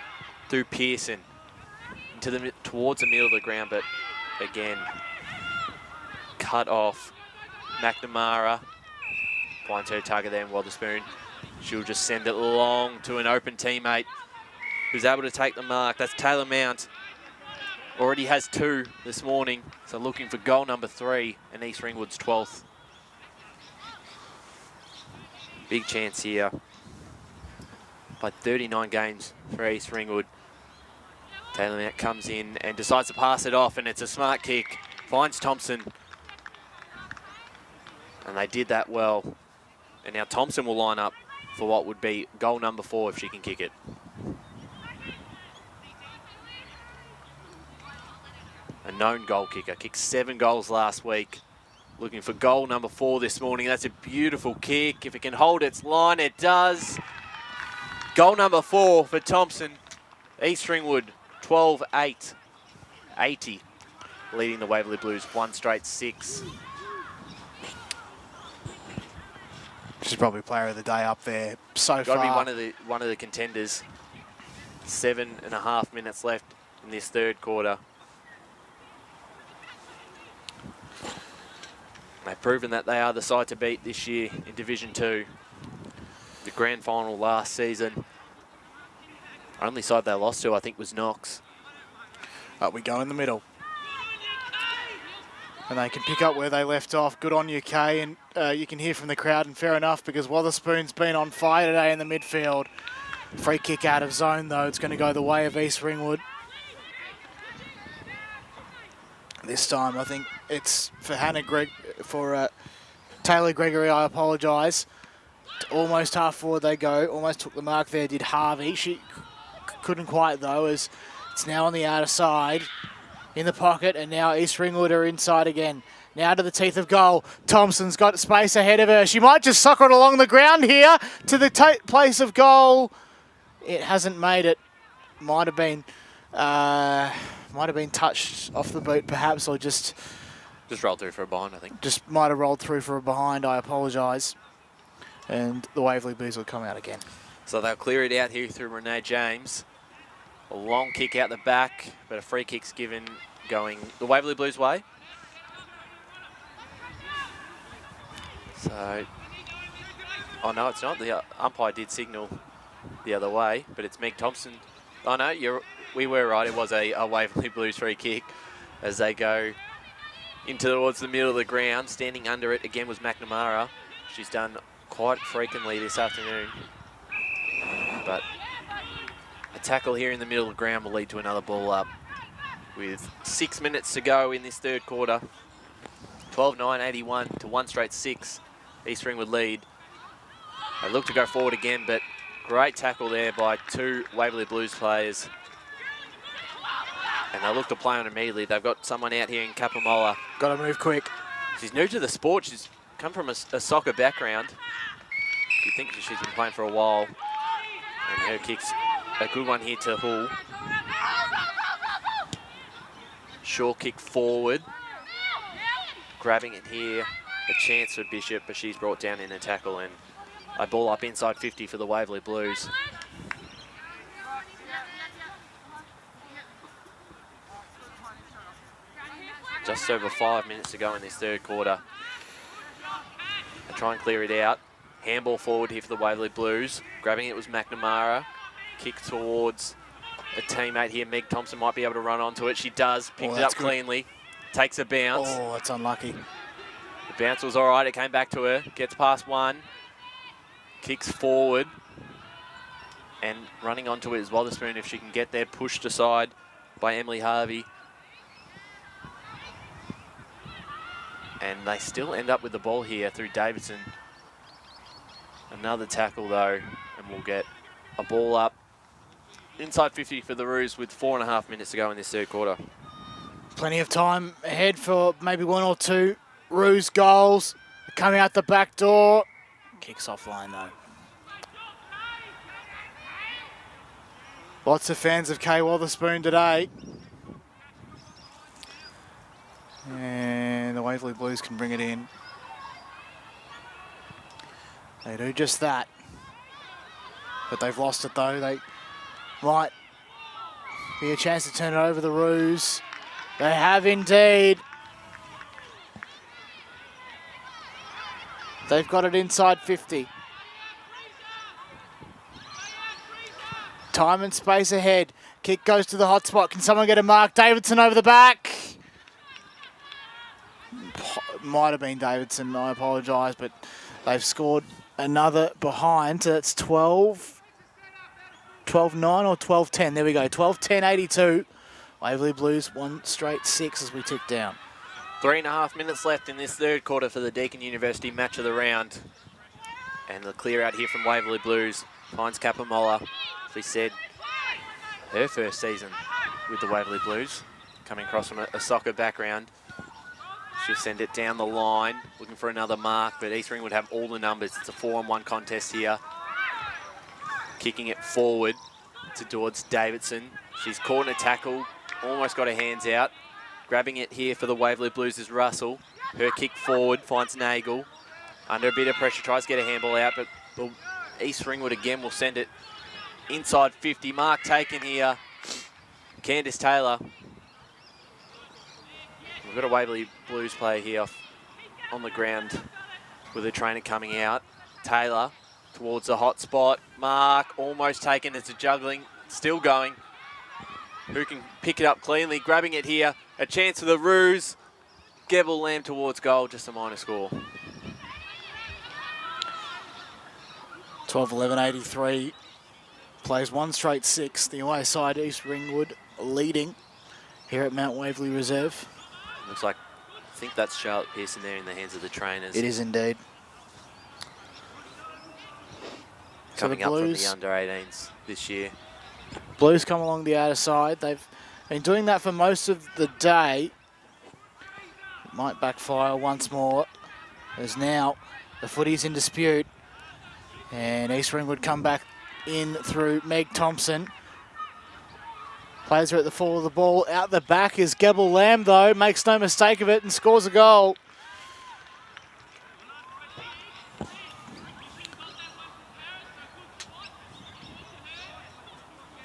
through Pearson into towards the middle of the ground, but again cut off. McNamara finds her target there in Wetherspoon. She'll just send it long to an open teammate who's able to take the mark. That's Taylor Mount. Already has 2 this morning, so looking for goal number 3 and East Ringwood's 12th. Big chance here. Played 39 games for East Ringwood. Taylor Mount comes in and decides to pass it off, and it's a smart kick. Finds Thompson. And they did that well. And now Thompson will line up for what would be goal number 4 if she can kick it. A known goal kicker. Kicked 7 goals last week. Looking for goal number 4 this morning. That's a beautiful kick. If it can hold its line, it does. Goal number 4 for Thompson. East Ringwood, 12-8. 80. Leading the Waverley Blues 1 straight 6.
She's probably player of the day up there so far.
Got to be one of the contenders. 7.5 minutes left in this third quarter. They've proven that they are the side to beat this year in Division 2. The grand final last season. Only side they lost to, I think, was Knox.
We go in the middle. And they can pick up where they left off. Good on you, Kay. And you can hear from the crowd, and fair enough, because Wetherspoon's been on fire today in the midfield. Free kick out of zone, though. It's going to go the way of East Ringwood. This time, I think it's for Taylor Gregory, I apologise. Almost half forward they go. Almost took the mark there, did Harvey. She couldn't quite, though, as it's now on the outer side. In the pocket, and now East Ringwood are inside again. Now to the teeth of goal. Thompson's got space ahead of her. She might just sucker it along the ground here to the place of goal. It hasn't made it. Might have been touched off the boot, perhaps, or just
rolled through for a behind, I think.
Just might have rolled through for a behind. I apologise. And the Waverley Blues will come out again.
So they'll clear it out here through Renee James. A long kick out the back, but a free kick's given, going the Waverley Blues way. So, oh no, it's not. The umpire did signal the other way, but it's Meg Thompson. Oh no, we were right. It was a Waverley Blues free kick as they go towards the middle of the ground. Standing under it again was McNamara. She's done quite frequently this afternoon, but a tackle here in the middle of the ground will lead to another ball up. With 6 minutes to go in this third quarter. 12-9, 81 to 1 straight 6. East Ringwood lead. They look to go forward again, but great tackle there by 2 Waverley Blues players. And they look to play on immediately. They've got someone out here in Kapamola.
Got to move quick.
She's new to the sport. She's come from a soccer background. You think she's been playing for a while. And her kick's a good one here to Hull. Short kick forward. Grabbing it here. A chance for Bishop, but she's brought down in a tackle, and a ball up inside 50 for the Waverley Blues. Just over 5 minutes to go in this third quarter. They try and clear it out. Handball forward here for the Waverley Blues. Grabbing it was McNamara. Kick towards a teammate here. Meg Thompson might be able to run onto it. She does. Picks it up cleanly. Takes a bounce.
Oh, that's unlucky.
The bounce was all right. It came back to her. Gets past one. Kicks forward. And running onto it is Wotherspoon if she can get there. Pushed aside by Emily Harvey. And they still end up with the ball here through Davidson. Another tackle though, and we'll get a ball up inside 50 for the Roos with 4.5 minutes to go in this third quarter.
Plenty of time ahead for maybe one or two Roos goals. Coming out the back door. Kicks offline though. Lots of fans of Kay Wotherspoon today. And the Waverley Blues can bring it in. They do just that. But they've lost it though. They might be a chance to turn it over the Roos. They have indeed. They've got it inside 50. Time and space ahead. Kick goes to the hot spot. Can someone get a mark? Davidson over the back. Might have been Davidson, I apologise, but they've scored another behind. So that's 12-9 or 12-10. There we go, 12-10, 82. Waverley Blues 1 straight 6 as we tick down.
3.5 minutes left in this third quarter for the Deakin University match of the round. And the clear out here from Waverley Blues finds Kapamola. As we said, her first season with the Waverley Blues, coming across from a soccer background. She'll send it down the line, looking for another mark, but East Ringwood have all the numbers. It's a 4-on-1 contest here. Kicking it forward towards Davidson. She's caught in a tackle, almost got her hands out. Grabbing it here for the Waverley Blues is Russell. Her kick forward finds Nagel. Under a bit of pressure, tries to get a handball out, but East Ringwood again will send it inside 50. Mark taken here. Candice Taylor. We've got a Waverley Blues player here on the ground with a trainer coming out. Taylor towards the hot spot. Mark almost taken. It's a juggling. Still going. Who can pick it up cleanly? Grabbing it here. A chance for the Roos. Gebel Lamb towards goal. Just a minor score.
12-11, 83. Plays 1 straight 6. The away side, East Ringwood, leading here at Mount Waverley Reserve.
Looks like, I think that's Charlotte Pearson there in the hands of the trainers.
It is indeed.
Coming up from the under-18s this year.
Blues come along the outer side. They've been doing that for most of the day. It might backfire once more, as now the footy's in dispute. And East Ringwood come back in through Meg Thompson. Players are at the fall of the ball. Out the back is Gebel Lamb, though. Makes no mistake of it and scores a goal.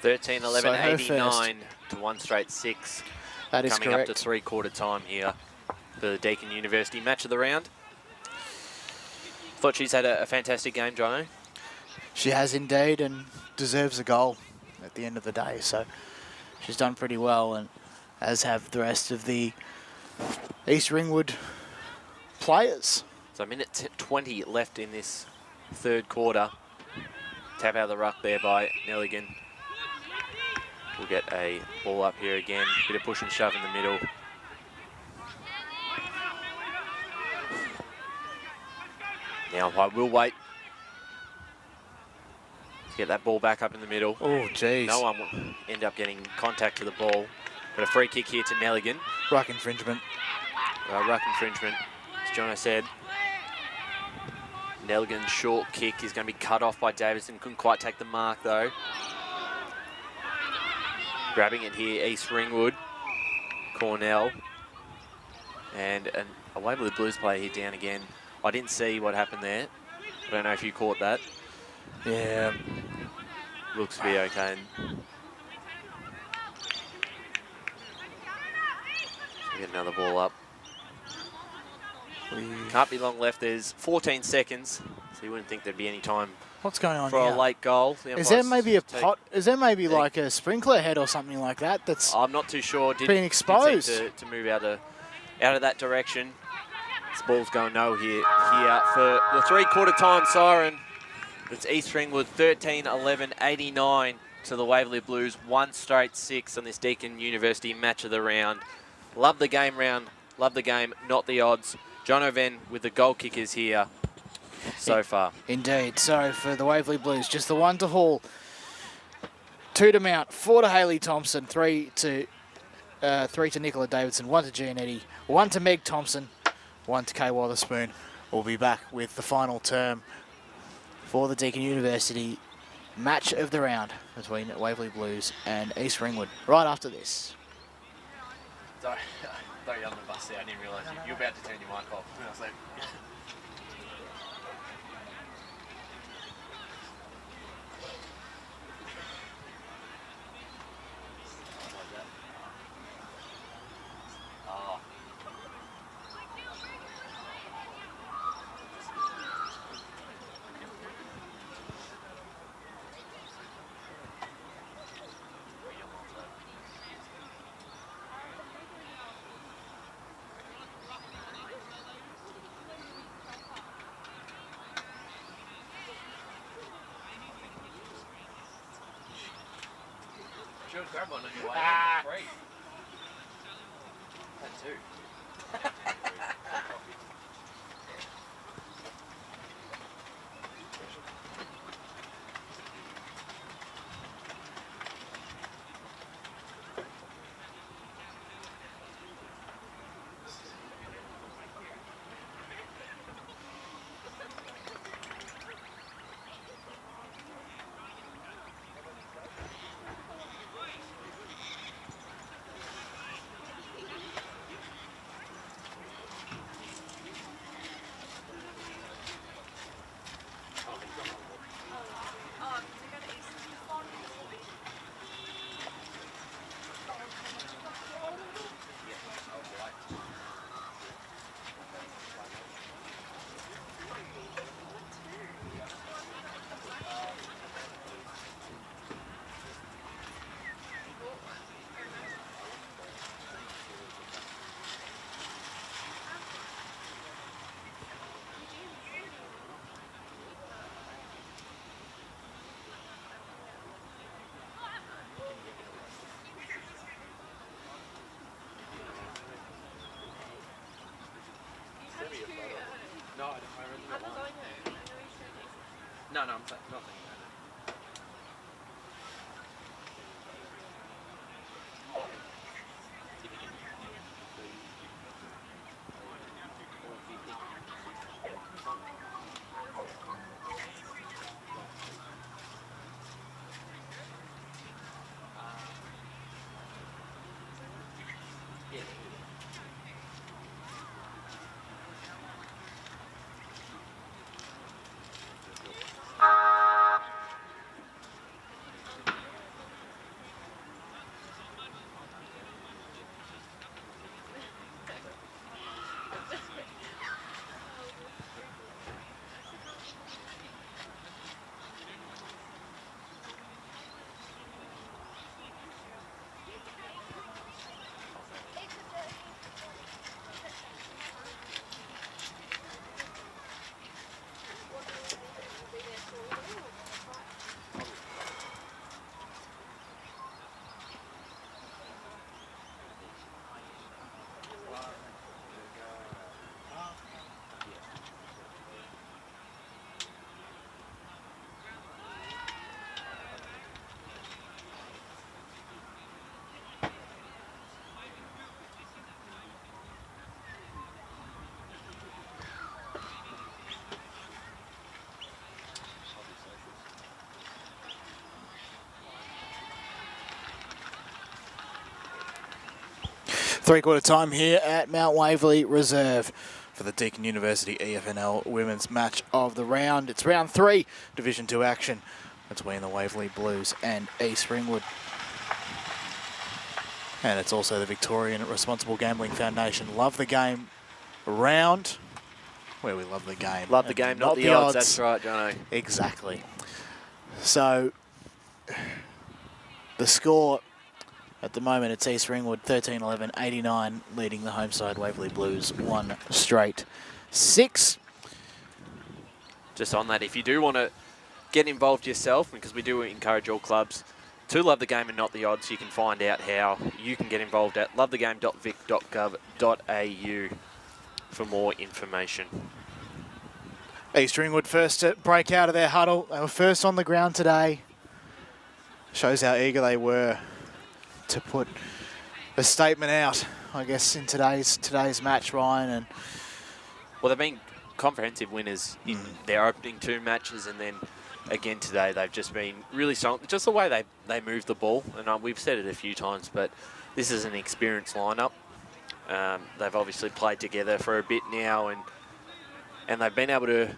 (13, 11,
So her
89 to 1 straight 6.
That is
coming
correct.
up to three-quarter time here for the Deakin University match of the round. Thought she's had a fantastic game, Jono.
She has indeed, and deserves a goal at the end of the day. So she's done pretty well, and as have the rest of the East Ringwood players.
So a minute 20 left in this third quarter. Tap out of the ruck there by Nelligan. We'll get a ball up here again. Bit of push and shove in the middle. Now I will wait to get that ball back up in the middle.
Oh, geez.
No one will end up getting contact to the ball. But a free kick here to Nelligan.
Ruck infringement.
Ruck infringement, as Jono said. Nelligan's short kick is going to be cut off by Davidson. Couldn't quite take the mark though. Grabbing it here, East Ringwood. Cornell. And a Waverley Blues player here down again. I didn't see what happened there. I don't know if you caught that.
Yeah.
Looks to be okay. Get another ball up. Can't be long left. There's 14 seconds, so you wouldn't think there'd be any time
What's going on
for
here?
a late goal. The
Is there
umpires
maybe a
take-
pot? Is there maybe like a sprinkler head or something like that? That's
I'm not too sure.
been exposed.
Did seem to move out of that direction. This ball's going no here for the three-quarter time siren. It's East Ringwood 13-11-89 to the Waverley Blues. 1 straight 6 on this Deakin University match of the round. Love the game round. Love the game, not the odds. John O'Ven with the goal kickers here so far.
Indeed. So for the Waverley Blues, just the 1 to Hall, 2 to Mount, 4 to Hayley Thompson, 3 to Nicola Davidson, 1 to Gianetti, 1 to Meg Thompson, 1 to Kay Wotherspoon. We'll be back with the final term for the Deakin University match of the round between Waverley Blues and East Ringwood right after this.
Sorry, I thought you were on the bus there. I didn't realise you were about to turn your mic off. I was like, sure, grab one on your way. Free. That too. No, I already got one. No, I'm saying nothing.
Three-quarter time here at Mount Waverley Reserve for the Deakin University EFNL Women's Match of the Round. It's round 3, Division 2 action between the Waverley Blues and East Ringwood. And it's also the Victorian Responsible Gambling Foundation Love the Game round, where we love the game.
Love the game, not the odds. That's right, Jono.
Exactly. So, the score at the moment, it's East Ringwood 13-11-89, leading the home side Waverley Blues 1 straight 6.
Just on that, if you do want to get involved yourself, because we do encourage all clubs to love the game and not the odds, you can find out how you can get involved at lovethegame.vic.gov.au for more information.
East Ringwood first to break out of their huddle. They were first on the ground today. Shows how eager they were to put a statement out, I guess, in today's match, Ryan. And
well, they've been comprehensive winners in their opening 2 matches, and then again today they've just been really strong. Just the way they move the ball, and we've said it a few times, but this is an experienced lineup. They've obviously played together for a bit now, and they've been able to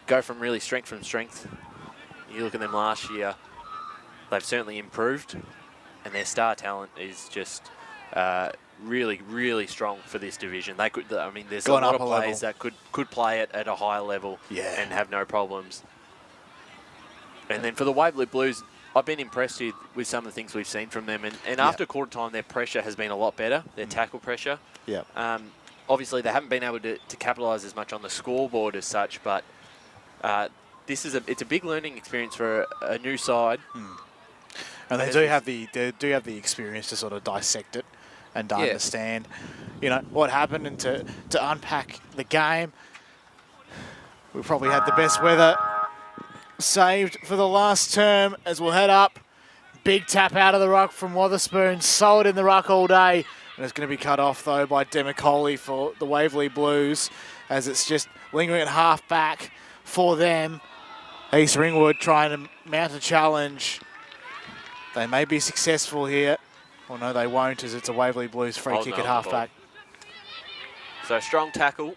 go from really strength from strength. You look at them last year, they've certainly improved, and their star talent is just really, really strong for this division. They could, I mean, there's a lot of players that could play it at a higher level and have no problems. And then for the Waverley Blues, I've been impressed with some of the things we've seen from them. And after quarter time, their pressure has been a lot better, their tackle pressure.
Yeah.
Obviously, they haven't been able to capitalise as much on the scoreboard as such, but it's a big learning experience for a new side.
And they do have the experience to sort of dissect it and to understand, you know, what happened, and to unpack the game. We probably had the best weather saved for the last term as we'll head up. Big tap out of the ruck from Wotherspoon, solid in the ruck all day, and it's going to be cut off though by Demicoli for the Waverley Blues, as it's just lingering at half back for them. East Ringwood trying to mount a challenge. They may be successful here. Well, no, they won't, as it's a Waverley Blues free kick at half back.
So strong tackle.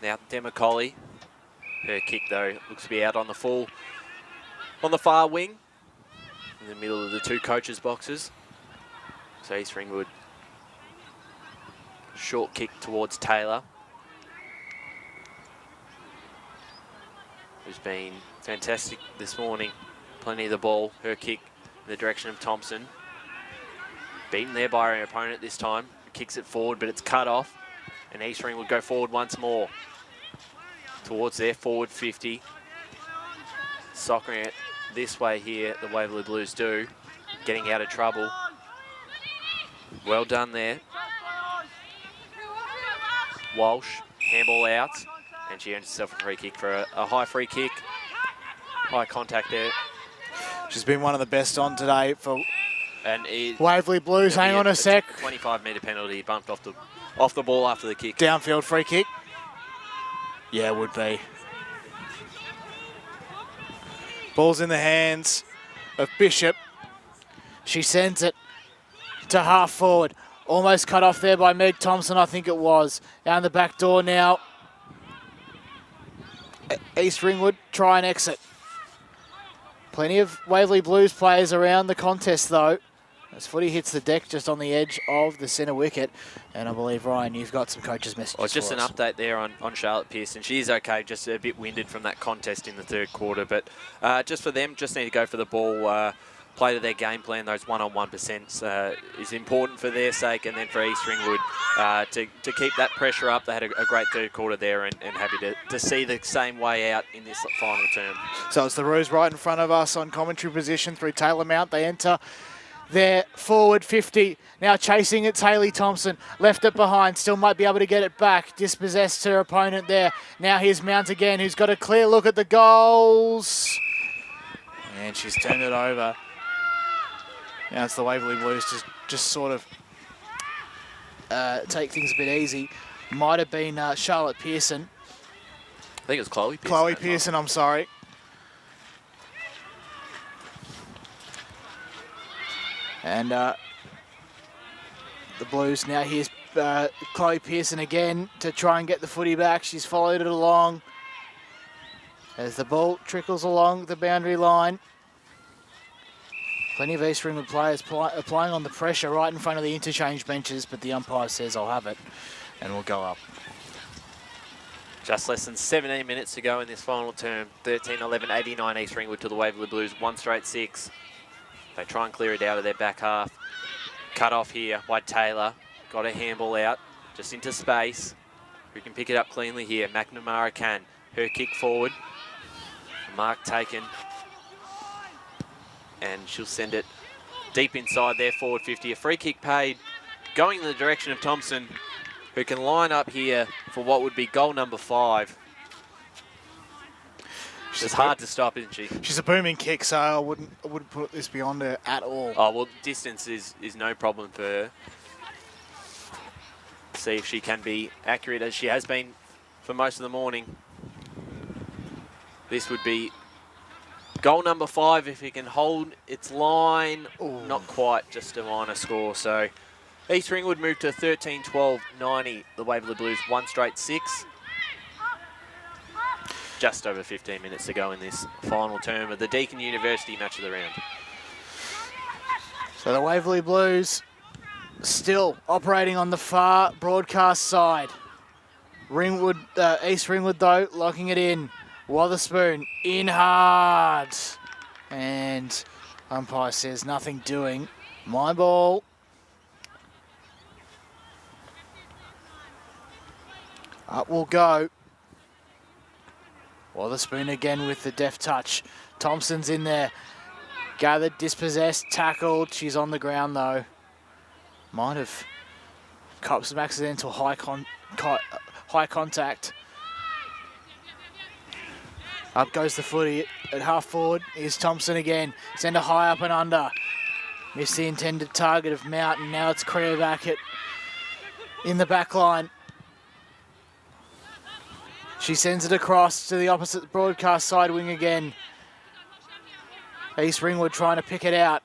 Now Demicoli. Her kick though looks to be out on the full, on the far wing, in the middle of the 2 coaches' boxes. So East Ringwood, short kick towards Taylor, who's been fantastic this morning. Plenty of the ball. Her kick in the direction of Thompson. Beaten there by her opponent this time. Kicks it forward, but it's cut off. And East Ringwood go forward once more towards their forward 50. Soccering it this way here, the Waverley Blues do. Getting out of trouble. Well done there. Walsh, handball out. And she earns herself a free kick for a high free kick. High contact there.
She's been one of the best on today for
and
Waverley Blues. Hang on a sec.
25-metre penalty, bumped off the ball after the kick.
Downfield free kick. Yeah, would be. Ball's in the hands of Bishop. She sends it to half forward. Almost cut off there by Meg Thompson, I think it was. Down the back door now. East Ringwood try and exit. Plenty of Waverley Blues players around the contest though, as footy hits the deck just on the edge of the centre wicket. And I believe, Ryan, you've got some coaches' messages
just
for
an
us.
Update there on Charlotte Pearson. She is okay, just a bit winded from that contest in the 3rd quarter. But just for them, just need to go for the ball, play to their game plan. Those 1-on-1% is important for their sake. And then for East Ringwood to keep that pressure up. They had a great 3rd quarter there, and happy to see the same way out in this final term.
So it's the Roos right in front of us on commentary position through Taylor Mount. They enter their forward 50. Now chasing it's Hayley Thompson. Left it behind. Still might be able to get it back. Dispossessed her opponent there. Now here's Mount again, who's got a clear look at the goals. And she's turned it over. Now it's the Waverley Blues just sort of take things a bit easy. Might have been Charlotte Pearson.
I think it was Chloe Pearson.
Chloe Pearson, I'm sorry. And the Blues now, here's Chloe Pearson again to try and get the footy back. She's followed it along as the ball trickles along the boundary line. Plenty of East Ringwood players applying on the pressure right in front of the interchange benches, but the umpire says, I'll have it, and we'll go up.
Just less than 17 minutes to go in this final term. 13-11, 89 East Ringwood to the Waverley Blues. 1 straight 6. They try and clear it out of their back half. Cut off here by Taylor. Got a handball out, just into space. Who can pick it up cleanly here? McNamara can. Her kick forward. Mark taken. And she'll send it deep inside their forward 50. A free kick paid, going in the direction of Thompson, who can line up here for what would be goal number 5. It's hard to stop, isn't she?
She's a booming kick, so I wouldn't put this beyond her at all.
Oh, well, distance is no problem for her. See if she can be accurate as she has been for most of the morning. This would be goal number 5 if it can hold its line.
Ooh.
Not quite, just a minor score. So East Ringwood moved to 13-12, 90. The Waverley Blues 1 straight 6. Just over 15 minutes to go in this final term of the Deakin University Match of the Round.
So the Waverley Blues still operating on the far broadcast side. Ringwood, East Ringwood though, locking it in. Wotherspoon in hard. And umpire says nothing doing. My ball. Up will go. Wotherspoon again with the deft touch. Thompson's in there. Gathered, dispossessed, tackled. She's on the ground though. Might have copped some accidental high contact. Up goes the footy at half forward. Here's Thompson again. Send a high up and under. Missed the intended target of Mount, and now it's Kreovac in the back line. She sends it across to the opposite broadcast side wing again. East Ringwood trying to pick it out.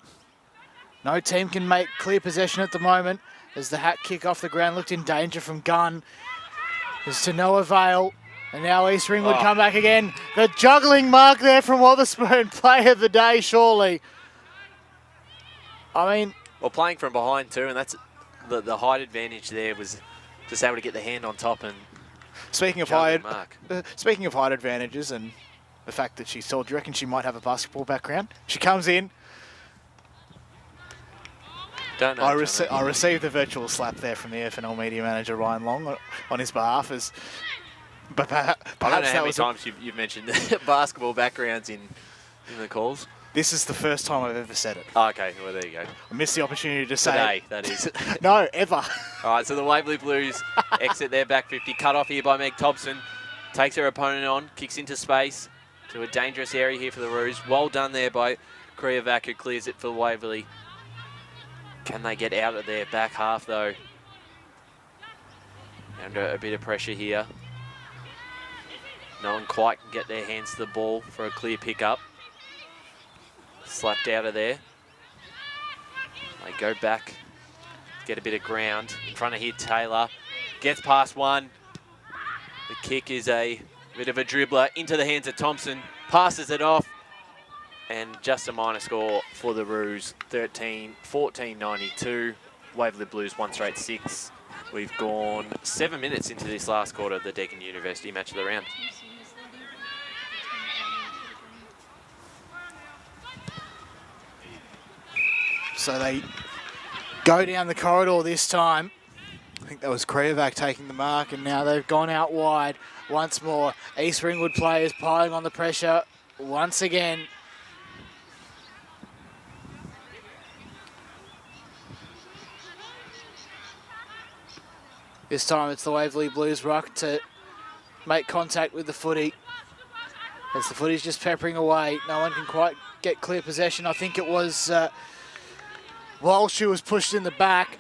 No team can make clear possession at the moment as the hat kick off the ground looked in danger from Gunn. Is to no avail. And now East Ringwood come back again. The juggling mark there from Wotherspoon. Play of the day, surely. I mean...
Well, playing from behind too, and that's the height advantage there was just able to get the hand on top and
speaking of height advantages and the fact that she's told, do you reckon she might have a basketball background? She comes in.
Don't know.
I received the virtual slap there from the FNL media manager Ryan Long on his behalf, but perhaps
I don't know
that
how many
was
times you've mentioned basketball backgrounds in the calls.
This is the first time I've ever said it.
Oh, okay, well there you go.
I missed the opportunity to say
Today,
it.
that is.
No, ever.
All right, so the Waverley Blues exit their back 50. Cut off here by Meg Thompson. Takes her opponent on, kicks into space to a dangerous area here for the Roos. Well done there by Kreovac, who clears it for Waverley. Can they get out of their back half though? Under a bit of pressure here. No one quite can get their hands to the ball for a clear pickup. Slapped out of there. They go back, get a bit of ground. In front of here, Taylor gets past one. The kick is a bit of a dribbler into the hands of Thompson. Passes it off. And just a minor score for the Roos. 14-92. Waverley Blues 1 straight 6. We've gone 7 minutes into this last quarter of the Deakin University Match of the Round.
So they go down the corridor this time. I think that was Kreovac taking the mark, and now they've gone out wide once more. East Ringwood players piling on the pressure once again. This time it's the Waverley Blues ruck to make contact with the footy. As the footy's just peppering away, no one can quite get clear possession. I think it was while she was pushed in the back.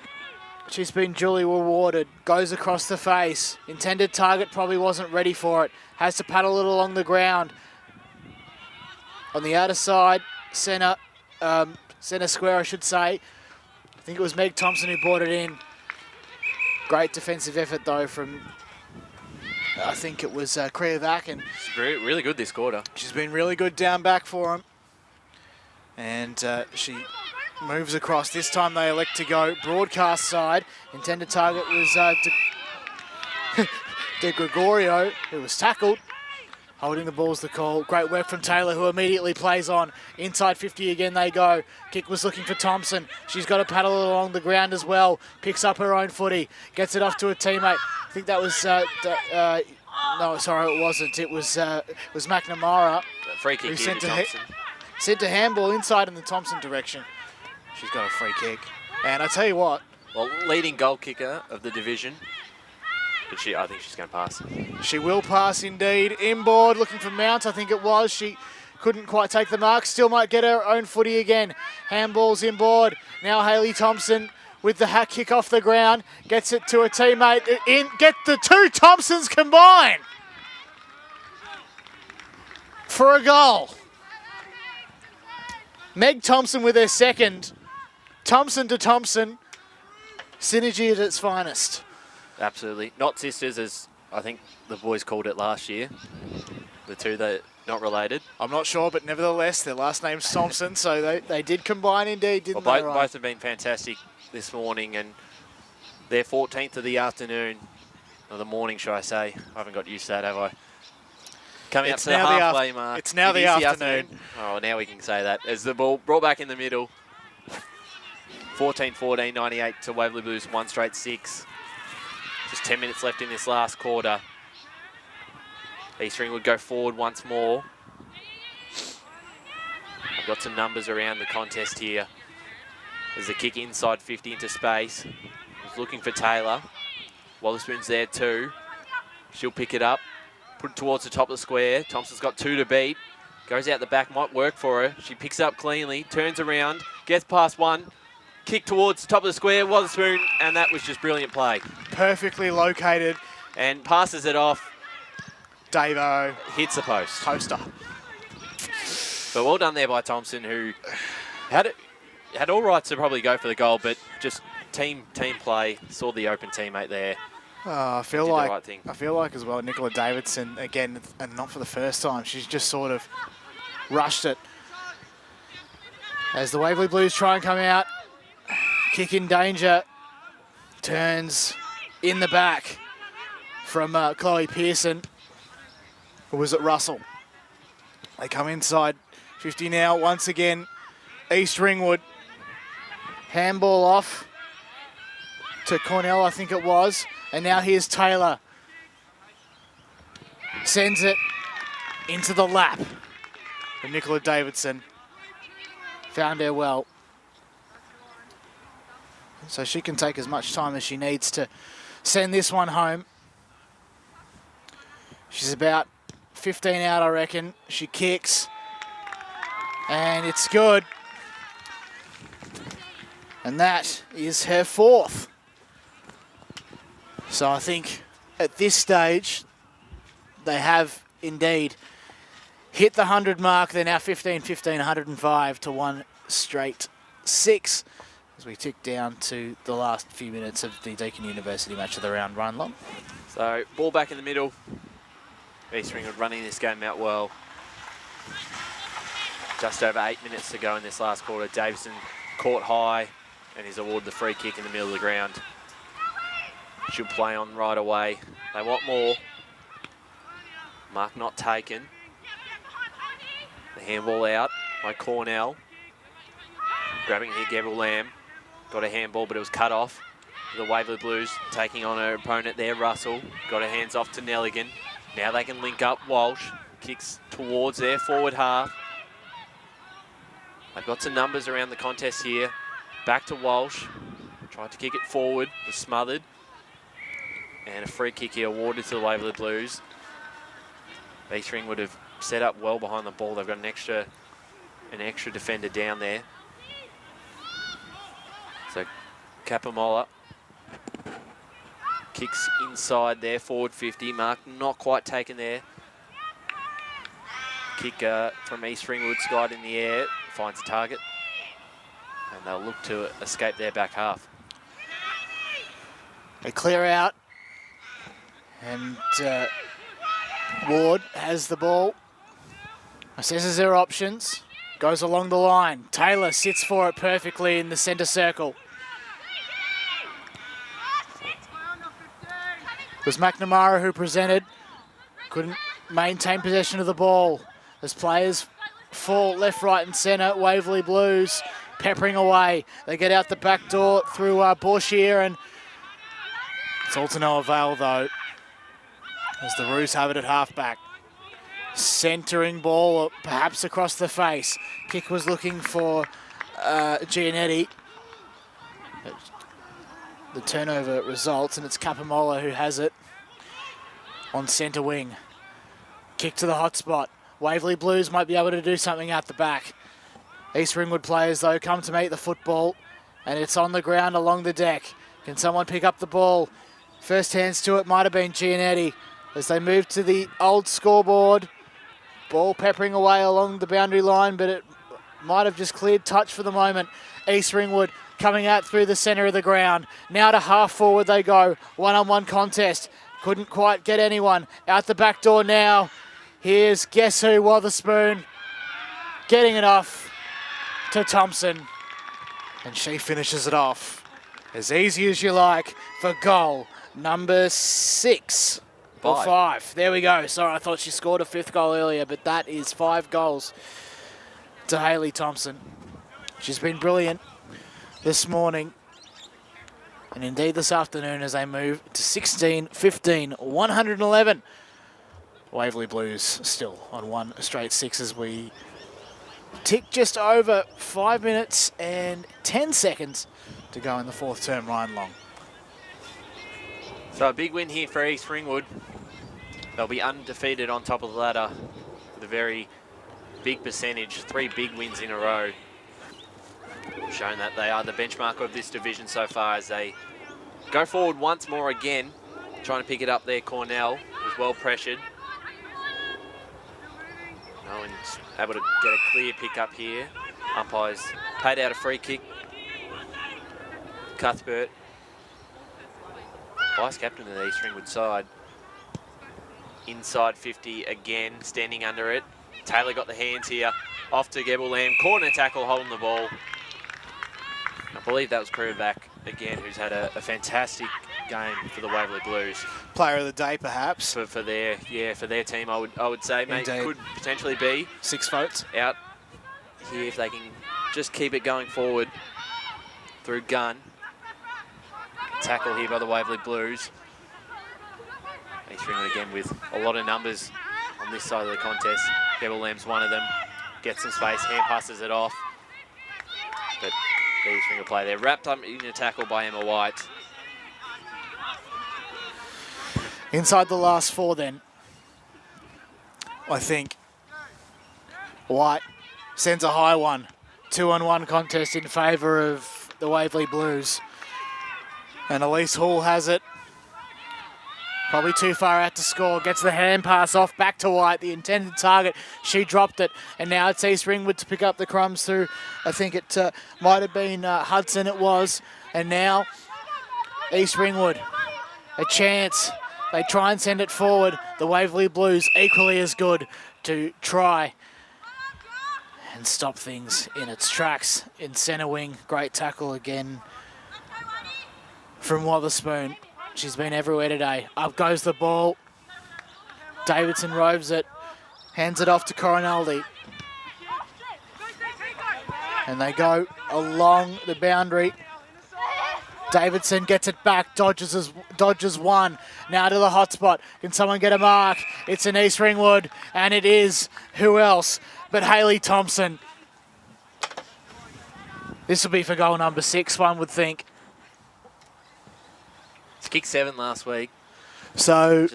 She's been duly rewarded. Goes across the face. Intended target probably wasn't ready for it. Has to paddle it along the ground. On the outer side, centre square I should say. I think it was Meg Thompson who brought it in. Great defensive effort though from, I think it was Kreovac, and
She's really good this quarter.
she's been really good down back for him. And she moves across. This time they elect to go broadcast side. Intended target was De Gregorio, who was tackled. Holding the ball's the call. Great work from Taylor, who immediately plays on. Inside 50 again they go. Kick was looking for Thompson. She's got to paddle along the ground as well. Picks up her own footy. Gets it off to a teammate. I think that was... no, sorry, it wasn't. It was McNamara.
Free kick here to Thompson.
Sent to handball inside in the Thompson direction. She's got a free kick. And I tell you what...
Well, leading goal kicker of the division. But I think she's going to pass.
She will pass indeed. Inboard, looking for Mount, I think it was. She couldn't quite take the mark. Still might get her own footy again. Handballs inboard. Now Hayley Thompson with the hack kick off the ground. Gets it to a teammate. Get the two Thompsons combined for a goal. Meg Thompson with her second. Thompson to Thompson. Synergy at its finest.
Absolutely. Not sisters, as I think the boys called it last year. The two, they're not related.
I'm not sure, but nevertheless, their last name's Thompson, so they did combine indeed, didn't they?
Both have been fantastic this morning, and they're 14th of the afternoon, or the morning, should I say. I haven't got used to that, have I? Coming up to the halfway mark.
It's now the afternoon.
Oh, now we can say that. As the ball brought back in the middle. 14-14, 98 to Waverley Blues, 1 straight 6. Just 10 minutes left in this last quarter. East Ringwood go forward once more. I've got some numbers around the contest here. There's a kick inside 50 into space. He's looking for Taylor. Wallacepoon's there too. She'll pick it up, put it towards the top of the square. Thompson's got 2 to beat. Goes out the back, might work for her. She picks it up cleanly, turns around, gets past 1. Kick towards the top of the square, Wallacepoon, and that was just brilliant play.
Perfectly located.
And passes it off.
Davo.
Hits the post.
Poster.
But well done there by Thompson, who had all rights to probably go for the goal, but just team play, saw the open teammate there.
I feel like as well, Nicola Davidson, again, and not for the first time, she's just sort of rushed it. As the Waverley Blues try and come out, kick in danger, turns in the back from Chloe Pearson, or was it Russell? They come inside 50 now, once again, East Ringwood. Handball off to Cornell, I think it was. And now here's Taylor. Sends it into the lap of Nicola Davidson. Found her well. So she can take as much time as she needs to send this one home. She's about 15 out, I reckon. She kicks. And it's good. And that is her 4th. So I think at this stage, they have indeed hit the 100 mark. They're now 15-15, 105 to 1 straight 6. As we tick down to the last few minutes of the Deakin University match of the round run long.
So ball back in the middle. East Ringwood running this game out well. Just over 8 minutes to go in this last quarter. Davison caught high and is awarded the free kick in the middle of the ground. Should play on right away. They want more. Mark not taken. The handball out by Cornell. Grabbing here, Gabriel Lamb. Got a handball, but it was cut off. The Waverley Blues taking on her opponent there, Russell. Got her hands off to Nelligan. Now they can link up. Walsh kicks towards their forward half. They've got some numbers around the contest here. Back to Walsh. Tried to kick it forward. Was smothered. And a free kick here awarded to the Waverley Blues. East Ringwood have set up well behind the ball. They've got an extra defender down there. So Capamola kicks inside there, forward 50. Mark not quite taken there. Kick from East Ringwood, skied in the air, finds a target. And they'll look to escape their back half.
They clear out. And Ward has the ball. Assesses their options. Goes along the line. Taylor sits for it perfectly in the centre circle. It was McNamara who presented. Couldn't maintain possession of the ball as players fall left, right and centre. Waverley Blues peppering away. They get out the back door through Borschier, and it's all to no avail though, as the Roos have it at half-back. Centering ball, perhaps across the face. Kick was looking for Giannetti. The turnover results, and it's Capamola who has it on centre wing. Kick to the hot spot. Waverley Blues might be able to do something out the back. East Ringwood players, though, come to meet the football, and it's on the ground along the deck. Can someone pick up the ball? First hands to it might have been Giannetti as they move to the old scoreboard. Ball peppering away along the boundary line, but it might have just cleared touch for the moment. East Ringwood coming out through the centre of the ground. Now to half forward they go. One-on-one contest. Couldn't quite get anyone. Out the back door now. Here's guess who, Wotherspoon. Getting it off to Thompson. And she finishes it off as easy as you like for goal number 6. Or 5. There we go. Sorry, I thought she scored a 5th goal earlier, but that is 5 goals to Hayley Thompson. She's been brilliant this morning, and indeed this afternoon as they move to 16, 15, 111. Waverley Blues still on 1 straight 6 as we tick just over 5 minutes and 10 seconds to go in the 4th term. Ryan Long.
So a big win here for East Ringwood. They'll be undefeated on top of the ladder with a very big percentage, 3 big wins in a row. Showing that they are the benchmark of this division so far as they go forward once more again. Trying to pick it up there, Cornell was well pressured. Owen's able to get a clear pick up here. Umpires paid out a free kick. Cuthbert, vice captain of the East Ringwood side. Inside 50 again, standing under it. Taylor got the hands here. Off to Gebel Lamb. Corner tackle holding the ball. I believe that was Krugerback again, who's had a fantastic game for the Waverley Blues.
Player of the day, perhaps.
For their team, I would say, mate, could potentially be
6 votes
out here if they can just keep it going forward through Gunn. Tackle here by the Waverley Blues. East Ringwood again with a lot of numbers on this side of the contest. Gebel Lamb's one of them. Gets some space, hand passes it off. But the East Ringwood play there. Wrapped up in a tackle by Emma White.
Inside the last 4 then. I think White sends a high one. 2-on-1 contest in favour of the Waverley Blues. And Elise Hall has it. Probably too far out to score. Gets the hand pass off back to White, the intended target. She dropped it. And now it's East Ringwood to pick up the crumbs through. I think it might have been Hudson it was. And now East Ringwood, a chance. They try and send it forward. The Waverley Blues equally as good to try and stop things in its tracks. In centre wing, great tackle again from Wotherspoon. She's been everywhere today. Up goes the ball. Davidson roves it. Hands it off to Coronaldi. And they go along the boundary. Davidson gets it back. Dodges one. Now to the hotspot. Can someone get a mark? It's an East Ringwood. And it is who else but Hayley Thompson. This will be for goal number 6, one would think.
Kicked 7 last week.
So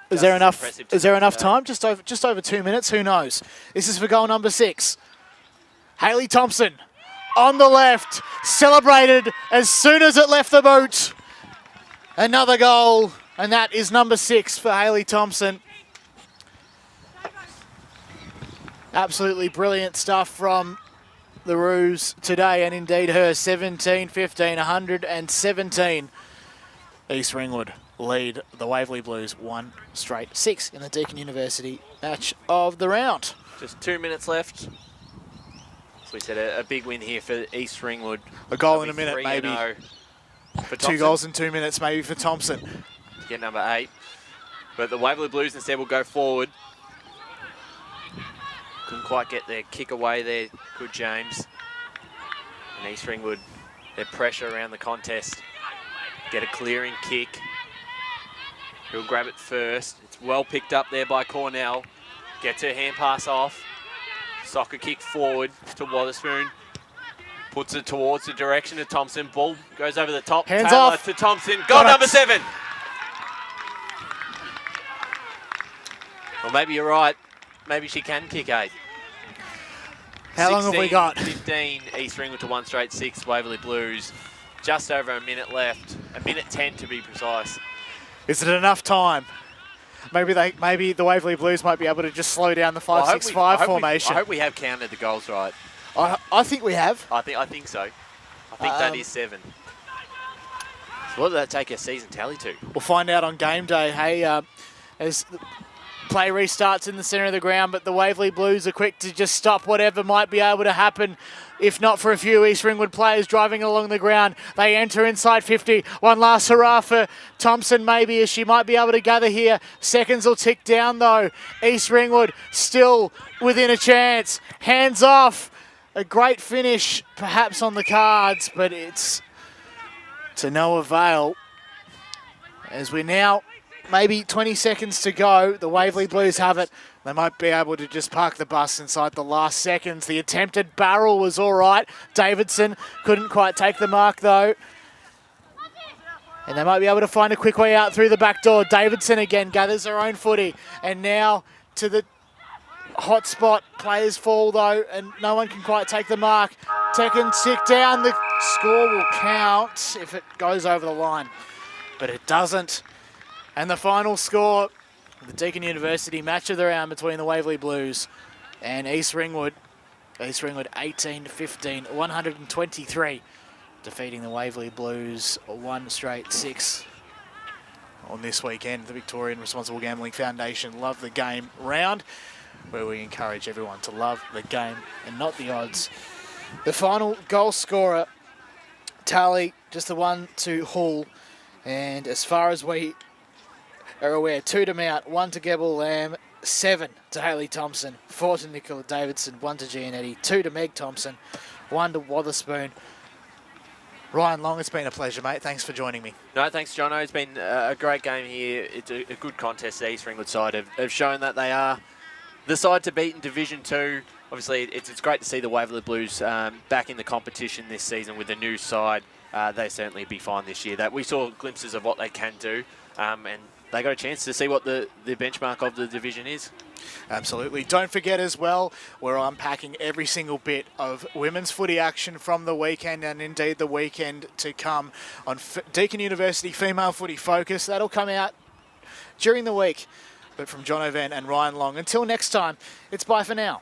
is there enough time? Just over 2 minutes. Who knows? This is for goal number 6. Hayley Thompson on the left, celebrated as soon as it left the boot. Another goal, and that is number 6 for Hayley Thompson. Absolutely brilliant stuff from the Roos today, and indeed her 17-15, 117. East Ringwood lead the Waverley Blues 1 straight 6 in the Deakin University match of the round.
Just 2 minutes left. So we said a big win here for East Ringwood.
A goal in a minute,
3-0
maybe.
for
2
Thompson
goals in 2 minutes, maybe, for Thompson.
to get number 8. But the Waverley Blues instead will go forward. Couldn't quite get their kick away there, good James. And East Ringwood, their pressure around the contest. Get a clearing kick. He'll grab it first. It's well picked up there by Cornell. Gets her hand pass off. Soccer kick forward to Wotherspoon. Puts it towards the direction of Thompson. Ball goes over the top.
Hands
Taylor
off.
to Thompson. Goal number 7. Well, maybe you're right. Maybe she can kick 8.
How long have we got?
15, East Ringwood to 1 straight 6, Waverley Blues. Just over a minute left. A minute 10 to be precise.
Is it enough time? Maybe the Waverley Blues might be able to just slow down the 5-6-5 formation.
I hope we have counted the goals right.
I think we have.
I think so. I think that is 7. So what did that take our season tally to?
We'll find out on game day. Hey, as the play restarts in the centre of the ground, but the Waverley Blues are quick to just stop whatever might be able to happen. If not for a few East Ringwood players driving along the ground, they enter inside 50. One last hurrah for Thompson, maybe, as she might be able to gather here. Seconds will tick down, though. East Ringwood still within a chance. Hands off. A great finish, perhaps, on the cards, but it's to no avail. As we're now maybe 20 seconds to go, the Waverley Blues have it. They might be able to just park the bus inside the last seconds. The attempted barrel was all right. Davidson couldn't quite take the mark, though. And they might be able to find a quick way out through the back door. Davidson again gathers her own footy. And now to the hot spot. Players fall, though, and no one can quite take the mark. Deakin tick down. The score will count if it goes over the line. But it doesn't. And the final score, the Deakin University Match of the round between the Waverley Blues and East Ringwood. East Ringwood 18-15, 123, defeating the Waverley Blues 1 straight 6 on this weekend. The Victorian Responsible Gambling Foundation Love the Game round, where we encourage everyone to love the game and not the odds. The final goal scorer tally, just the one to Hull. And as far as we are aware, 2 to Mount, 1 to Gebel Lamb, 7 to Hayley Thompson, 4 to Nicola Davidson, 1 to Gianetti, 2 to Meg Thompson, 1 to Wotherspoon. Ryan Long, it's been a pleasure, mate. Thanks for joining me.
No, thanks, Jono. It's been a great game here. It's a good contest. The East Ringwood side have shown that they are the side to beat in Division 2. Obviously, it's great to see the Waverley Blues back in the competition this season with a new side. They certainly be fine this year. That we saw glimpses of what they can do, and they got a chance to see what the benchmark of the division is.
Absolutely. Don't forget as well, we're unpacking every single bit of women's footy action from the weekend and indeed the weekend to come on Deakin University Female Footy Focus. That'll come out during the week. But from John O'Van and Ryan Long, until next time, it's bye for now.